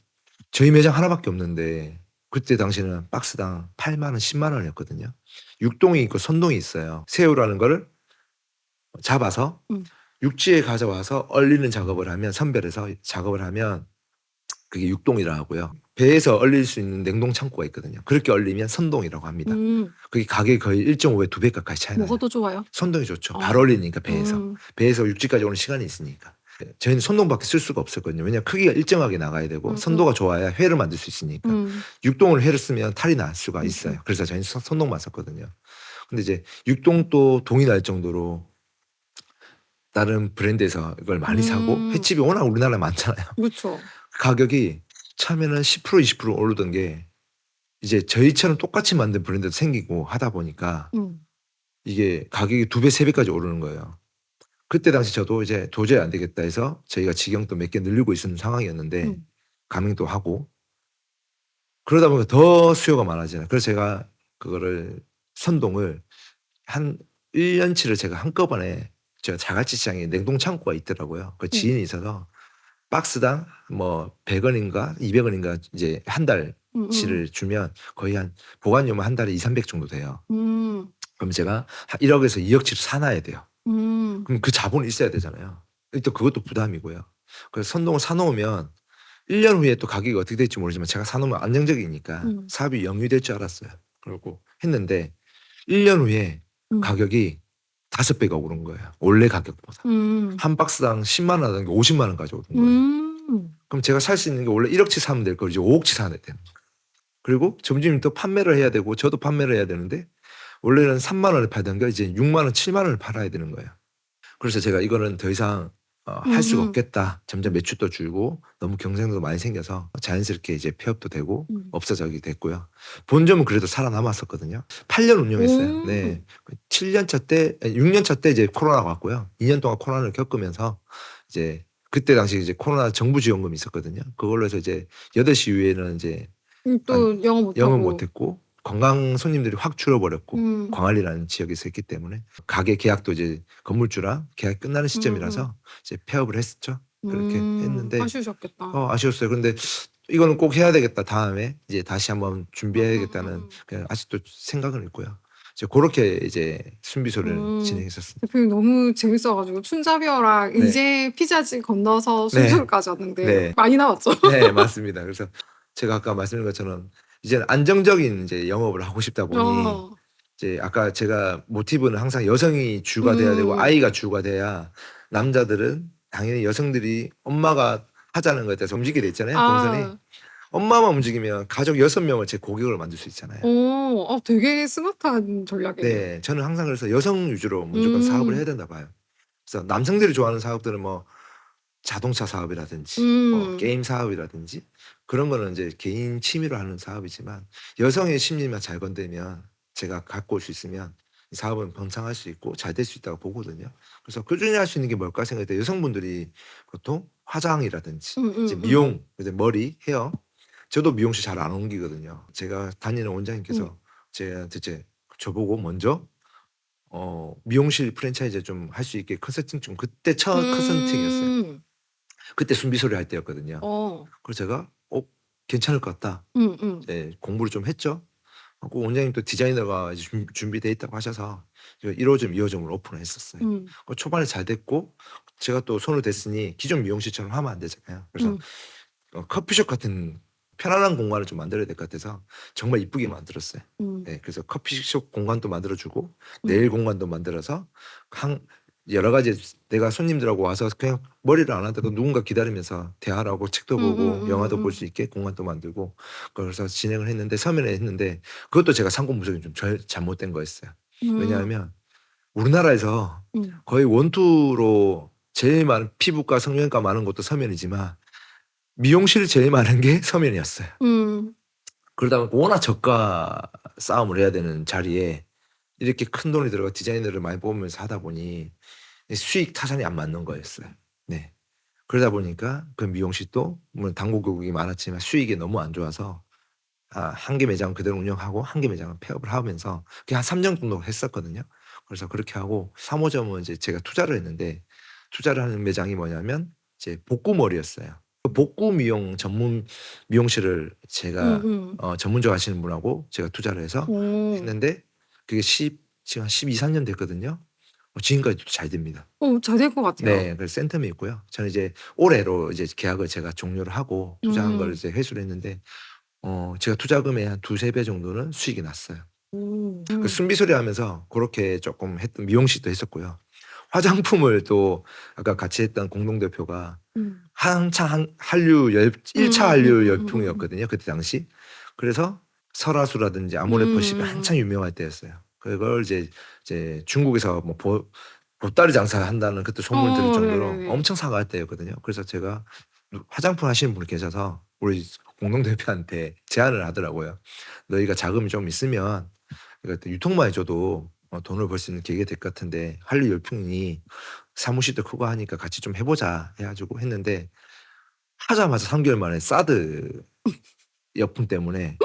저희 매장 하나밖에 없는데 그때 당시에는 박스당 8만 원, 10만 원이었거든요. 육동이 있고 선동이 있어요. 새우라는 거를 잡아서 육지에 가져와서 얼리는 작업을 하면 선별해서 작업을 하면 그게 육동이라고 하고요. 배에서 얼릴 수 있는 냉동 창고가 있거든요. 그렇게 얼리면 선동이라고 합니다. 그게 가격이 거의 1.5배, 2배 가까이 차이 나요. 뭐가 더 좋아요? 선동이 좋죠. 바로 얼리니까 배에서. 배에서 육지까지 오는 시간이 있으니까. 저희는 선동밖에 쓸 수가 없었거든요. 왜냐하면 크기가 일정하게 나가야 되고 선도가 좋아야 회를 만들 수 있으니까. 육동을 회를 쓰면 탈이 날 수가 있어요. 그래서 저희는 선동만 썼거든요. 근데 이제 육동도 동이 날 정도로 다른 브랜드에서 이걸 많이 사고 횟집이 워낙 우리나라에 많잖아요. 그렇죠. 가격이 처음에는 10% 20% 오르던 게 이제 저희처럼 똑같이 만든 브랜드도 생기고 하다 보니까 이게 가격이 2배, 3배까지 오르는 거예요. 그때 당시 저도 이제 도저히 안 되겠다 해서 저희가 직영도 몇 개 늘리고 있는 상황이었는데 가맹도 하고 그러다 보니까 더 수요가 많아지잖아요. 그래서 제가 그거를 선동을 한 1년치를 제가 한꺼번에 제가 자갈치 시장에 냉동 창고가 있더라고요. 그 지인이 있어서 박스당 뭐 100원인가 200원인가 이제 한 달치를 주면 거의 한 보관료만 한 달에 200-300 정도 돼요. 그럼 제가 한 1억에서 2억치를 사놔야 돼요. 그럼 그 자본이 있어야 되잖아요. 또 그것도 부담이고요. 그래서 선동을 사놓으면 1년 후에 또 가격이 어떻게 될지 모르지만 제가 사놓으면 안정적이니까 사업이 영위될 줄 알았어요. 그러고 했는데 1년 후에 가격이 5배가 오른 거예요. 원래 가격보다. 한 박스당 10만 원 하던 게 50만 원까지 오른 거예요. 그럼 제가 살 수 있는 게 원래 1억치 사면 될 걸 이제 5억치 사야 되는 거예요. 그리고 점주님 또 판매를 해야 되고 저도 판매를 해야 되는데 원래는 3만 원에 팔던 게 이제 6만 원, 7만 원을 팔아야 되는 거예요. 그래서 제가 이거는 더 이상 할 수가 없겠다. 점점 매출도 줄고 너무 경쟁도 많이 생겨서 자연스럽게 이제 폐업도 되고 없어지게 됐고요. 본점은 그래도 살아남았었거든요. 8년 운영했어요. 네. 7년 차 때, 6년 차 때 이제 코로나가 왔고요. 2년 동안 코로나를 겪으면서 이제 그때 당시 이제 코로나 정부 지원금이 있었거든요. 그걸로 해서 이제 8시 이후에는 이제 또 영업 영업 못하고. 못했고 관광 손님들이 확 줄어버렸고 광안리라는 지역에서 했기 때문에 가게 계약도 이제 건물주랑 계약 끝나는 시점이라서 이제 폐업을 했었죠. 그렇게 했는데 아쉬우셨겠다. 아쉬웠어요. 근데 이거는 꼭 해야 되겠다. 다음에 이제 다시 한번 준비해야겠다는 그냥 아직도 생각은 있고요. 이제 그렇게 이제 순비소를 진행했었습니다. 대표님 너무 재밌어가지고 춘자비어랑 네. 이제 피자집 건너서 네. 순두부까지 왔는데 네. 많이 나왔죠. 네, 맞습니다. 그래서 제가 아까 말씀드린 것처럼 이제는 안정적인 이제 영업을 하고 싶다 보니 이제 아까 제가 모티브는 항상 여성이 주가 돼야 되고 아이가 주가 돼야 남자들은 당연히 여성들이 엄마가 하자는 것에 대해서 움직이게 돼 있잖아요. 동선이. 엄마만 움직이면 가족 6명을 제 고객을 만들 수 있잖아요. 되게 스마트한 전략이에요. 네, 저는 항상 그래서 여성 위주로 무조건 사업을 해야 된다 봐요. 그래서 남성들이 좋아하는 사업들은 뭐 자동차 사업이라든지 뭐 게임 사업이라든지 그런 거는 이제 개인 취미로 하는 사업이지만 여성의 심리만 잘 건드면 제가 갖고 올 수 있으면 이 사업은 번창할 수 있고 잘 될 수 있다고 보거든요. 그래서 꾸준히 할 수 있는 게 뭘까 생각할 때 여성분들이 보통 화장이라든지 이제 음음음. 미용, 이제 머리, 헤어. 저도 미용실 잘 안 옮기거든요. 제가 다니는 음. 원장님께서 제한테 이제 저보고 먼저 미용실 프랜차이즈 좀 할 수 있게 컨설팅 좀 그때 첫 컨설팅이었어요. 음. 그때 순비소리 할 때였거든요. 어. 그래서 제가 괜찮을 것 같다. 음음. 이제 공부를 좀 했죠. 하고 원장님도 디자이너가 이제 준비돼 있다고 하셔서 제가 1호점, 2호점을 오픈을 했었어요. 음. 초반에 잘 됐고 제가 또 손을 댔으니 기존 미용실처럼 하면 안 되잖아요. 그래서 음. 커피숍 같은 편안한 공간을 좀 만들어야 될 것 같아서 정말 이쁘게 만들었어요. 음. 네, 그래서 커피숍 공간도 만들어주고 음. 네일 공간도 만들어서 여러 가지 내가 손님들하고 와서 그냥 머리를 안 하더라도 누군가 기다리면서 대화를 하고 책도 보고 영화도 볼 수 있게 공간도 만들고 그래서 진행을 했는데 서면에 했는데 그것도 제가 상권 분석이 좀 잘못된 거였어요. 음. 왜냐하면 우리나라에서 음. 거의 원투로 제일 많은 피부과 성형외과 많은 것도 서면이지만 미용실 제일 많은 게 서면이었어요. 음. 그러다 보니까 워낙 저가 싸움을 해야 되는 자리에 이렇게 큰 돈이 들어가 디자이너를 많이 뽑으면서 하다 보니 수익 타산이 안 맞는 거였어요. 네. 그러다 보니까 그 미용실도 물론 당구국이 많았지만 수익이 너무 안 좋아서 한 개 매장 그대로 운영하고 한 개 매장은 폐업을 하면서 그게 한 3년 정도 했었거든요. 그래서 그렇게 하고 3 호점은 이제 제가 투자를 했는데 투자를 하는 매장이 뭐냐면 이제 복구머리였어요. 그 복구 미용 전문 미용실을 제가 음음. 전문적으로 하시는 분하고 제가 투자를 해서 오. 했는데 그게 지금 한 12-13년 됐거든요. 지금까지도 잘 됩니다. 잘 될 것 같아요. 네. 그래서 센텀이 있고요. 저는 이제 올해로 이제 계약을 제가 종료를 하고 투자한 거를 음. 이제 회수를 했는데 제가 투자금의 한 2-3배 정도는 수익이 났어요. 오. 그 순비소리 하면서 고렇게 쪼끔 했던 미용실도 했었고요. 화장품을 또 아까 같이 했던 공동대표가 음. 한창 한류 1차 한류 음음음음음음. 열풍이었거든요 그때 당시. 그래서 설화수라든지 아모레퍼십이 한창 음음음. 유명할 때였어요. 그걸 이제 중국에서 뭐 보따리 장사한다는 그때 소문을 들을 정도로 네네네. 엄청 사갈 때였거든요. 그래서 제가 화장품 하시는 분이 계셔서 우리 공동대표한테 제안을 하더라고요. "너희가 자금이 좀 있으면 이거 유통만 해 줘도 돈을 벌 수 있는 계기가 될 것 같은데 한류 열풍이니 사무실도 크고 하니까 같이 좀 해 보자." 해 가지고 했는데 하자마자 3 개월 만에 사드 역풍 때문에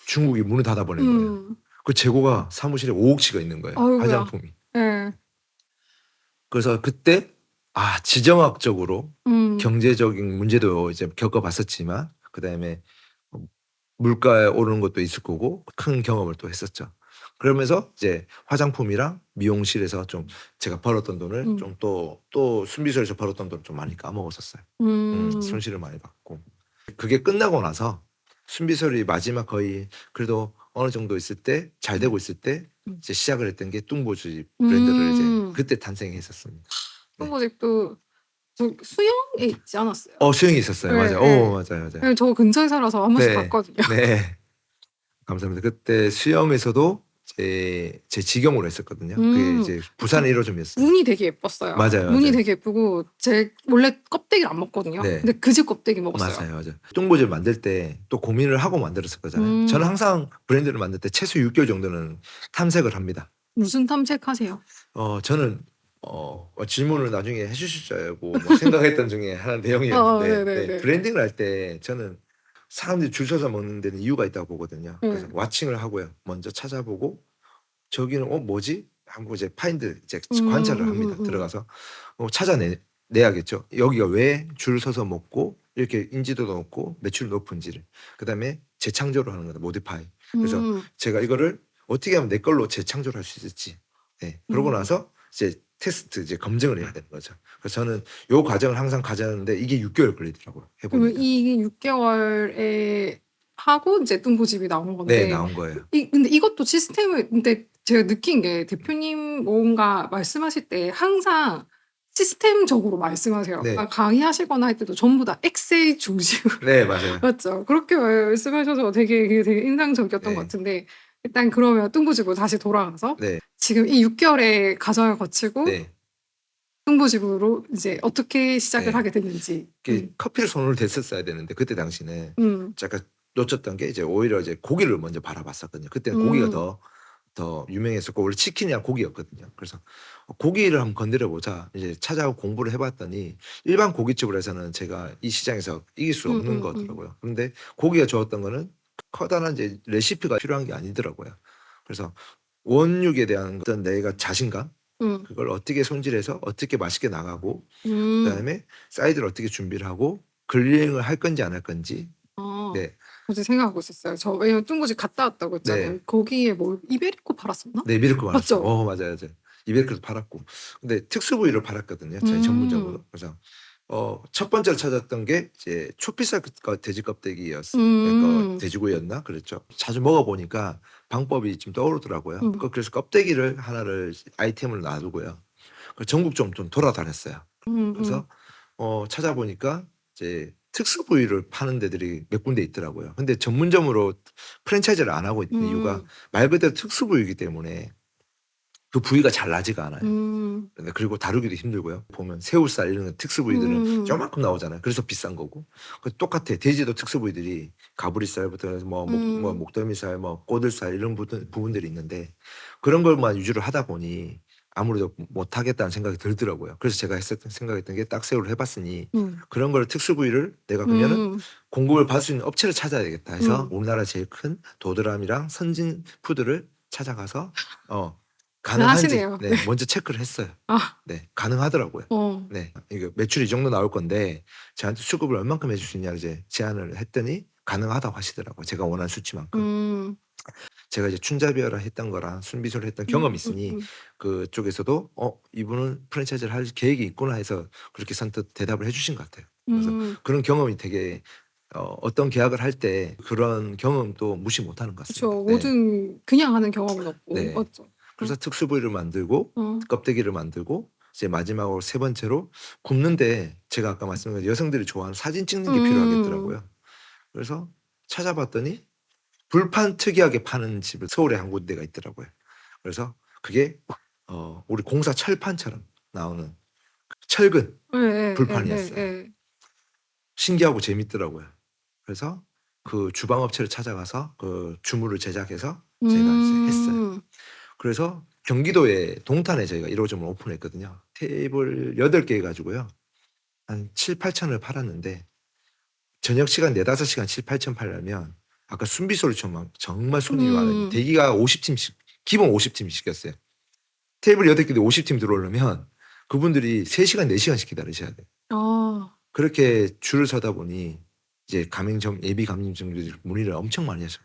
중국이 문을 닫아 버린 거예요. 음. 그 재고가 사무실에 5 억치가 있는 거예요, 아이고야. 화장품이. 예. 그래서 그때 지정학적으로 음. 경제적인 문제도 이제 겪어 봤었지만 그다음에 어 물가에 오르는 것도 있을 거고 큰 경험을 또 했었죠. 그러면서 이제 화장품이랑 미용실에서 좀 제가 벌었던 돈을 음. 좀 또 순비소에서 벌었던 돈을 좀 많이 까먹었었어요. 음. 손실을 많이 봤고. 그게 끝나고 나서 순비소리 마지막 거의 그래도 어느 정도 있을 때 잘 음. 되고 있을 때 음. 이제 시작을 했던 게 뚱보주의 브랜드를 이제 음. 그때 탄생했었습니다. 네. 똥고집도 저 수영에 있지 않았어요? 수영이 있었어요. 맞아요. 예예. 맞아요, 맞아요. 예 저 근처에 살아서 한 번씩 네. 갔거든요. 네. 감사합니다. 그때 수영에서도 제 직영으로 했었거든요. 그게 음. 이제 저 부산 1호점이었어요. 무늬 되게 예뻤어요. 맞아요, 무늬 맞아요. 되게 예쁘고 제 원래 껍데기를 안 먹거든요. 네. 근데 그 집 껍데기 먹었어요. 맞아요, 맞아요. 뚱보질 만들 때 또 고민을 하고 만들었을 거잖아요. 저는 음. 항상 브랜드를 만들 때 최소 6 개월 정도는 탐색을 합니다. 무슨 탐색하세요? 저는 질문을 나중에 해 주실 줄 알고 뭐 생각했던 중에 하나 내용이었는데 네, 네네네네. 브랜딩을 할 때 저는 사람들이 줄 서서 먹는 데는 이유가 있다고 보거든요. 그래서 예. 와칭을 하고요. 먼저 찾아보고 저기는 뭐지? 하고 이제 이제 관찰을 합니다. 음음음음. 들어가서 내야겠죠. 여기가 왜 줄 서서 먹고 이렇게 인지도도 높고 매출이 높은지를. 그다음에 재창조를 하는 거다. 모디파이. 그래서 음. 제가 이거를 어떻게 하면 내 걸로 재창조를 할 수 있을지. 네. 그러고 음. 나서 이제 테스트 이제 검증을 해야 되는 거죠. 그래서 저는 요 과정을 항상 가져가는데 이게 6 개월 걸리더라고요. 해 그러면 보니까. 이 6 개월에 하고 인제 뚱보집이 나온 네, 건데 나온 거예요. 근데 이것도 시스템을 근데 제가 느낀 게 대표님 뭔가 말씀하실 때 항상 시스템적으로 말씀하세요. 네. 강의하시거나 할 때도 전부 다 엑셀 중심으로 네, 맞아요. 맞죠? 그렇게 말씀하셔서 되게 인상적이었던 것 네. 같은데 일단 그러면 뚱보집으로 다시 돌아가서 네. 지금 이 6 개월의 과정을 거치고 네. 뚱보집으로 이제 어떻게 시작을 네. 하게 됐는지. 커피를 손으로 댔었어야 되는데 그때 당시는 음. 잠깐 놓쳤던 게 이제 오히려 이제 고기를 먼저 바라봤었거든요. 그때는 고기가 음. 더 더 유명했었고 원래 치킨이랑 고기였거든요. 그래서 고기를 한번 건드려 보자 이제 찾아가고 공부를 해봤더니 일반 고깃집으로 해서는 제가 이 시장에서 이길 수 없는 거더라고요. 그런데 고기가 좋았던 거는 커다란 이제 레시피가 필요한 게 아니더라고요. 그래서 원육에 대한 어떤 내가 자신감 음. 그걸 어떻게 손질해서 어떻게 맛있게 나가고 음. 그다음에 사이드를 어떻게 준비를 하고 글링을 할 건지 안 할 건지 네. 어제 생각하고 있었어요. 저 왜냐면 뚱고집 갔다 왔다고 했잖아요. 네. 거기에 뭐 이베리코 팔았었나? 네, 미르크 팔았어요. 맞죠? 맞아요, 맞아요. 이베리코도 팔았고. 근데 특수 부위를 팔았거든요. 저희 전문적으로. 음. 그래서 첫 번째로 찾았던 게 이제 초피살 돼지 껍데기였어요. 음. 돼지고기였나? 그랬죠. 자주 먹어보니까 방법이 좀 떠오르더라고요. 음. 그래서 껍데기를 하나를 아이템을 놔두고요. 전국 좀 돌아다녔어요. 그래서 찾아보니까 이제 특수 부위를 파는 데들이 몇 군데 있더라고요. 근데 전문점으로 프랜차이즈를 안 하고 있는 이유가 말 그대로 특수 부위이기 때문에 그 부위가 잘 나지가 않아요. 네, 그리고 다루기도 힘들고요. 보면 새우살 이런 특수 부위들은 요만큼 나오잖아요. 그래서 비싼 거고. 똑같아. 돼지도 특수 부위들이 가브리살부터 해서 뭐 목덜미살, 뭐 꼬들살 이런 부분들이 있는데 그런 걸만 위주로 하다 보니 아무래도 못하겠다는 생각이 들더라고요. 그래서 제가 생각했던 게 딱새우를 해봤으니 그런 걸 특수 부위를 내가 그러면은 공급을 받을 수 있는 업체를 찾아야 되겠다 해서 우리나라 제일 큰 도드람이랑 선진 푸드를 찾아가서 가능한지 하시네요. 네, 먼저 체크를 했어요. 아. 네, 가능하더라고요. 네, 이거 매출이 이 정도 나올 건데 저한테 수급을 얼만큼 해줄 수 있냐 이제 제안을 했더니 가능하다고 하시더라고요. 제가 원하는 수치만큼. 제가 이제 춘자비어라 했던 거랑 순비소를 했던 경험이 있으니 그쪽에서도 이분은 프랜차이즈를 할 계획이 있구나 해서 그렇게 선뜻 대답을 해주신 것 같아요. 그래서 그런 경험이 되게 어떤 계약을 할 때 그런 경험도 무시 못하는 것 같습니다. 그쵸. 네. 모든 그냥 하는 경험은 없고. 네. 맞죠. 그래서 특수 부위를 만들고 껍데기를 만들고 이제 마지막으로 세 번째로 굽는데 제가 아까 말씀드린 여성들이 좋아하는 사진 찍는 게 필요하겠더라고요. 그래서 찾아봤더니 불판 특이하게 파는 집을 서울에 한 군데가 있더라고요. 그래서 그게 우리 공사 철판처럼 나오는 철근 불판이었어요. 신기하고 재밌더라고요. 그래서 그 주방 업체를 찾아가서 그 주물을 제작해서 제가 이제 했어요. 그래서 경기도에 동탄에 저희가 1호점을 오픈했거든요. 테이블 8개 가지고요. 한 7,000~8,000을 팔았는데 저녁 시간 4~5시간 7,000~8,000 팔려면 아까 순비소리처럼 정말 손님이 많아요. 대기가 50팀씩 기본 50팀 시켰어요. 테이블 8개인데 50팀 들어오려면 그분들이 3시간 4시간씩 기다리셔야 돼요. 그렇게 줄을 서다 보니 이제 예비 가맹점들이 문의를 엄청 많이 하셔요.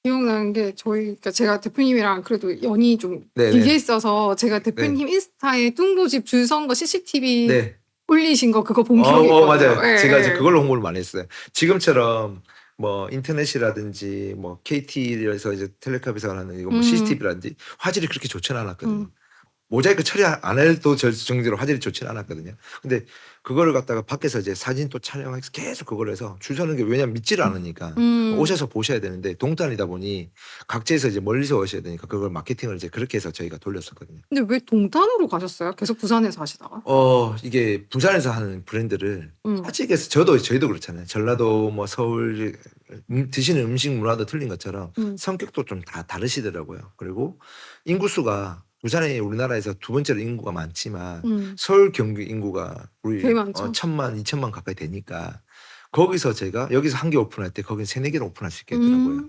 기억나는 게 그러니까 제가 대표님이랑 그래도 연이 좀 네네. 길게 있어서 제가 대표님 인스타에 뚱고집 줄 선 거 CCTV 네. 올리신 거 그거 본 기억이 있거든요. 맞아요. 제가 이제 예. 그걸로 홍보를 많이 했어요. 지금처럼 뭐 인터넷이라든지 뭐 KT에서 이제 텔레카비상을 하는 이거 뭐 CCTV라든지 화질이 그렇게 좋지는 않았거든요. 모자이크 처리 안 해도 정도로 화질이 좋지는 않았거든요. 근데 그거를 갖다가 밖에서 이제 사진 또 촬영해서 계속 그걸 해서 줄 서는 게 왜냐면 믿지를 않으니까 오셔서 보셔야 되는데 동탄이다 보니 각지에서 이제 멀리서 오셔야 되니까 그걸 마케팅을 이제 그렇게 해서 저희가 돌렸었거든요. 근데 왜 동탄으로 가셨어요? 계속 부산에서 하시다가? 이게 부산에서 하는 브랜드를 음. 사직에서 저희도 그렇잖아요. 전라도 뭐 서울 드시는 음식 문화도 틀린 것처럼 성격도 좀 다 다르시더라고요. 그리고 인구수가 부산이 우리나라에서 두 번째로 인구가 많지만 서울 경기 인구가 우리 되게 많죠. 1,000만, 2,000만 가까이 되니까 거기서 제가 여기서 한 개 오픈할 때 거긴 3~4개를 오픈할 수 있겠더라고요.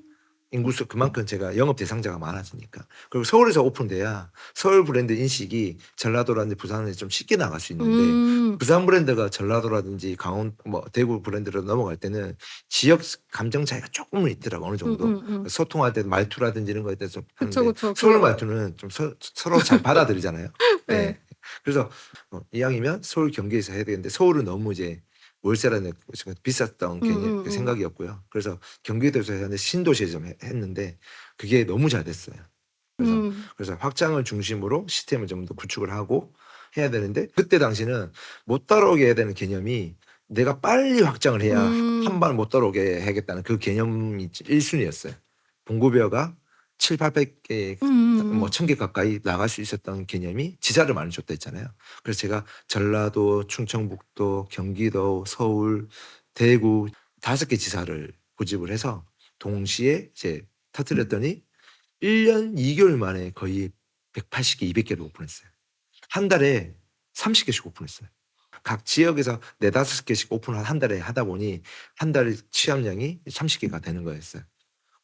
인구수 그만큼 제가 영업 대상자가 많아지니까. 그리고 서울에서 오픈돼야 서울 브랜드 인식이 전라도라든지 부산에 좀 쉽게 나갈 수 있는데 부산 브랜드가 전라도라든지 강원 뭐 대구 브랜드로 넘어갈 때는 지역 감정 차이가 조금은 있더라고 어느 정도. 소통할 때 말투라든지 이런 거에 대해서 좀 하는데 그쵸. 서울 말투는 좀 서로 잘 받아들이잖아요. 네. 네. 그래서 이왕이면 서울 경기에서 해야 되는데 서울은 너무 이제 월세라는 비쌌던 개념 생각이었고요. 그래서 경기도에서 했는데 신도시에 좀 했는데 그게 너무 잘 됐어요. 그래서 확장을 중심으로 시스템을 좀 더 구축을 하고 해야 되는데 그때 당시는 못 따라오게 해야 되는 개념이 내가 빨리 확장을 해야 한 발 못 따라오게 해야겠다는 그 개념이 1순위였어요. 봉고비어가 700~800개 뭐 1,000개 가까이 나갈 수 있었던 개념이 지사를 많이 줬다 했잖아요. 그래서 제가 전라도, 충청북도, 경기도, 서울, 대구 5개 지사를 고집을 해서 동시에 이제 터뜨렸더니 1년 2 개월 만에 거의 180 개, 200 개를 오픈했어요. 한 달에 30 개씩 오픈했어요. 각 지역에서 4-5 개씩 오픈을 한 달에 하다 보니 한 달에 취합량이 30 개가 되는 거였어요.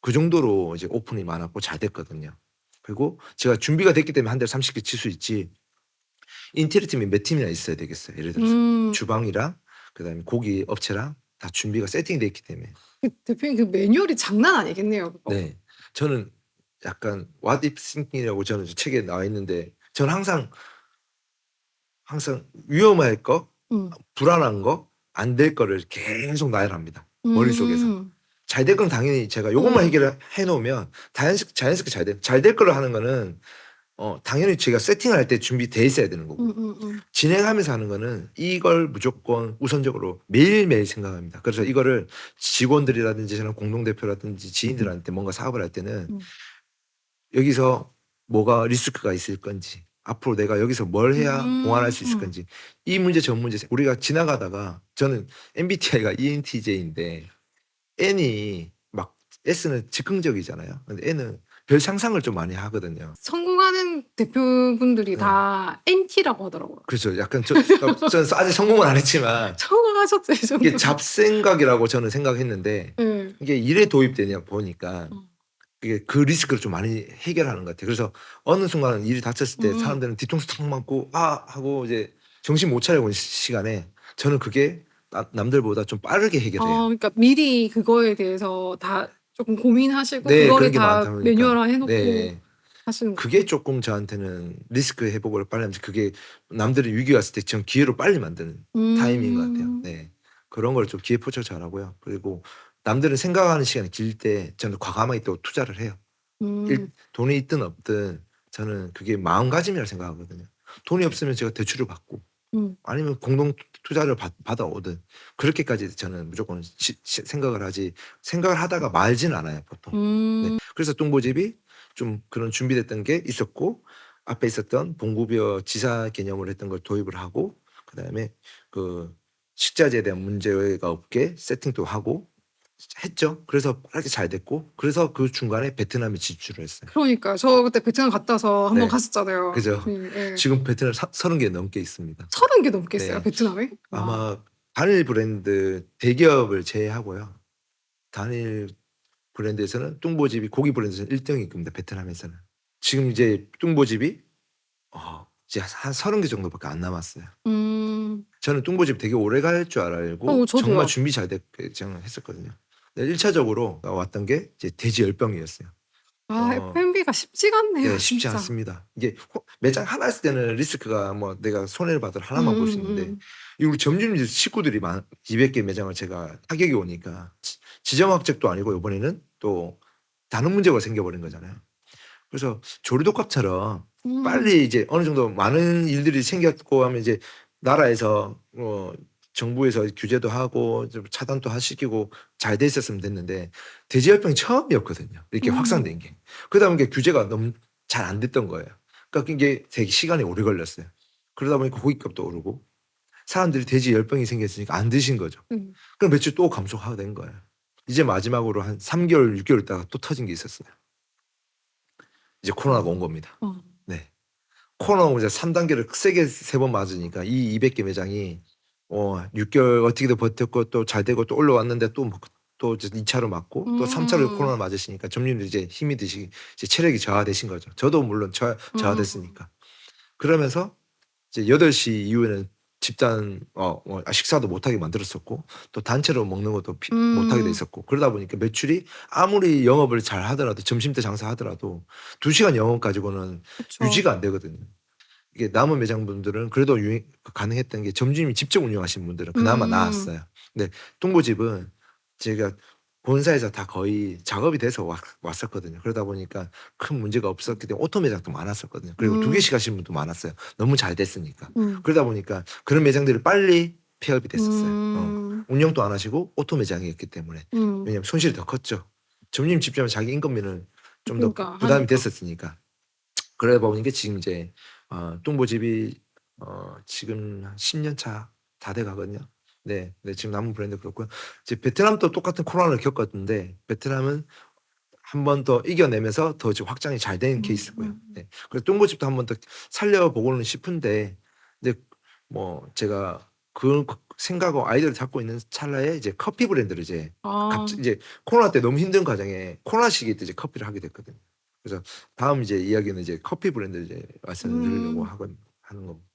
그 정도로 이제 오픈이 많았고 잘 됐거든요. 그리고 제가 준비가 됐기 때문에 한 달에 30개 칠 수 있지 인테리어 팀이 몇 팀이나 있어야 되겠어요. 예를 들어서 음. 주방이랑 그다음에 고기 업체랑 다 준비가 세팅이 돼 있기 때문에. 그 대표님 그 매뉴얼이 장난 아니겠네요 그거. 네. 저는 약간 what if thinking이라고 저는 책에 나와 있는데 저는 항상 위험할 거, 음. 불안한 거, 안 될 거를 계속 나열합니다. 머릿속에서. 음. 잘 될 건 당연히 제가 요것만 음. 해결을 해 놓으면 자연스럽게 잘 될 거를 하는 거는 당연히 제가 세팅을 할 때 준비돼 있어야 되는 거고 음음음. 진행하면서 하는 거는 이걸 무조건 우선적으로 매일매일 생각합니다. 그래서 이거를 직원들이라든지 저는 공동대표라든지 지인들한테 뭔가 사업을 할 때는 음. 여기서 뭐가 리스크가 있을 건지 앞으로 내가 여기서 뭘 해야 보완할 수 있을 음. 건지 이 문제 저 문제 우리가 지나가다가 저는 MBTI가 ENTJ인데 N이 막 S는 즉흥적이잖아요. 근데 N은 별 상상을 좀 많이 하거든요. 성공하는 대표분들이 네. 다 NT라고 하더라고요. 그렇죠. 약간 저는 아직 성공은 안 했지만 성공하셨죠 이 이게 정도면. 잡생각이라고 저는 생각했는데 예. 이게 일에 도입되냐 보니까 어. 이게 그 리스크를 좀 많이 해결하는 것 같아요. 그래서 어느 순간 일이 닥쳤을 때 음. 사람들은 뒤통수 탁 맞고 아 하고 이제 정신 못 차리고 있는 시간에 저는 그게 남들보다 좀 빠르게 해결해요. 그러니까 미리 그거에 대해서 다 조금 고민하시고 네, 그거를 그런 게 많다 다 보니까. 매뉴얼화 해 놓고 네. 하시는 그게 거구나. 조금 저한테는 리스크 회복을 빨리 하면서 그게 남들이 위기 왔을 때 전 기회로 빨리 만드는 타임인 것 같아요. 음. 네. 그런 걸 좀 기회 포착 잘하고요. 그리고 남들은 생각하는 시간이 길 때 저는 과감하게 또 투자를 해요. 음. 돈이 있든 없든 저는 그게 마음가짐이라고 생각하거든요. 돈이 없으면 제가 대출을 받고 음. 아니면 공동 투자를 받아오든 그렇게까지 저는 무조건 생각을 하지 생각을 하다가 말진 않아요 보통. 네. 음. 그래서 뚱보집이 좀 그런 준비됐던 게 있었고 앞에 있었던 봉급여 지사 개념을 했던 걸 도입을 하고 그다음에 그 식자재에 대한 문제가 없게 세팅도 하고 했죠. 그래서 그렇게 잘 됐고 그래서 그 중간에 베트남에 진출을 했어요. 그러니까요. 저 그때 베트남 갔다 와서 한번 네. 갔었잖아요. 그죠. 대표님. 예. 지금 베트남 30개 넘게 있습니다. 30개 넘게 있어요 네. 베트남에? 와. 아마 단일 브랜드 대기업을 제외하고요. 단일 브랜드에서는 뚱보집이 고기 브랜드에서는 1 등일 겁니다 베트남에서는. 지금 이제 뚱보집이 이제 한 30개 정도밖에 안 남았어요. 음. 저는 뚱보집 되게 오래 갈 줄 알고 정말 저도요. 준비 잘 됐게 저는 했었거든요. 네 1 차적으로 왔던 게 이제 돼지 열병이었어요. F&B가 쉽지가 않네요 네 쉽지 진짜. 않습니다. 이게 매장 하나 했을 때는 리스크가 뭐 내가 손해를 봐도 하나만 볼 수 있는데 이 우리 점주님들 식구들이 200개 매장을 제가 타격이 오니까 지정학적도 아니고 이번에는 또 다른 문제가 생겨버린 거잖아요. 그래서 조류독감처럼 음. 빨리 이제 어느 정도 많은 일들이 생겼고 하면 이제 나라에서 정부에서 규제도 하고 좀 차단도 시키고 잘 돼 있었으면 됐는데 돼지열병이 처음이었거든요. 이렇게 확산된 게. 그러다 보니까 규제가 너무 잘 안 됐던 거예요. 그러니까 이게 되게 시간이 오래 걸렸어요. 그러다 보니까 고깃값도 오르고 사람들이 돼지열병이 생겼으니까 안 드신 거죠. 음. 그럼 며칠 또 감소가 된 거예요. 이제 마지막으로 한 3 개월, 6 개월 있다가 또 터진 게 있었어요. 이제 코로나가 온 겁니다. 네. 코로나 오고 이제 3 단계를 세게 3번 맞으니까 이 200개 매장이 6 개월 어떻게든 버텼고 또 잘 되고 또 올라왔는데 또 이제 2 차로 맞고 또 3 차로 코로나 맞으시니까 점주님들 이제 힘이 드시기 이제 체력이 저하되신 거죠. 저도 물론 저하됐으니까. 그러면서 이제 8시 이후에는 집단 식사도 못 하게 만들었었고 또 단체로 먹는 것도 못 하게 돼 있었고 그러다 보니까 매출이 아무리 영업을 잘 하더라도 점심때 장사하더라도 2 시간 영업 가지고는 그쵸. 유지가 안 되거든요. 이게 남은 매장분들은 그래도 가능했던 게 점주님이 직접 운영하신 분들은 그나마 나았어요. 근데 뚱보집은 제가 본사에서 다 거의 작업이 돼서 왔었거든요. 그러다 보니까 큰 문제가 없었기 때문에 오토 매장도 많았었거든요. 그리고 2 개씩 하시는 분도 많았어요. 너무 잘 됐으니까. 그러다 보니까 그런 매장들이 빨리 폐업이 됐었어요. 운영도 안 하시고 오토 매장이었기 때문에. 왜냐하면 손실이 더 컸죠. 점주님 집주하면 자기 인건비는 좀 더 그러니까 부담이 하니까. 됐었으니까. 그러다 보니까 지금 이제 뚱보집이 지금 한 10년 차 다 돼 가거든요. 네. 지금 남은 브랜드 그렇고요. 이제 베트남도 똑같은 코로나를 겪었는데 베트남은 한 번 더 이겨내면서 더 지금 확장이 잘 된 케이스고요. 음. 네. 그래서 똥고집도 한 번 더 살려보고는 싶은데 근데 뭐 제가 그 생각하고 아이디어를 잡고 있는 찰나에 이제 커피 브랜드를 이제 아. 이제 코로나 때 너무 힘든 과정에 코로나 시기에 때 이제 커피를 하게 됐거든요. 그래서 다음 이제 이야기는 이제 커피 브랜드 이제 말씀을 드리려고 음. 하는 겁니다.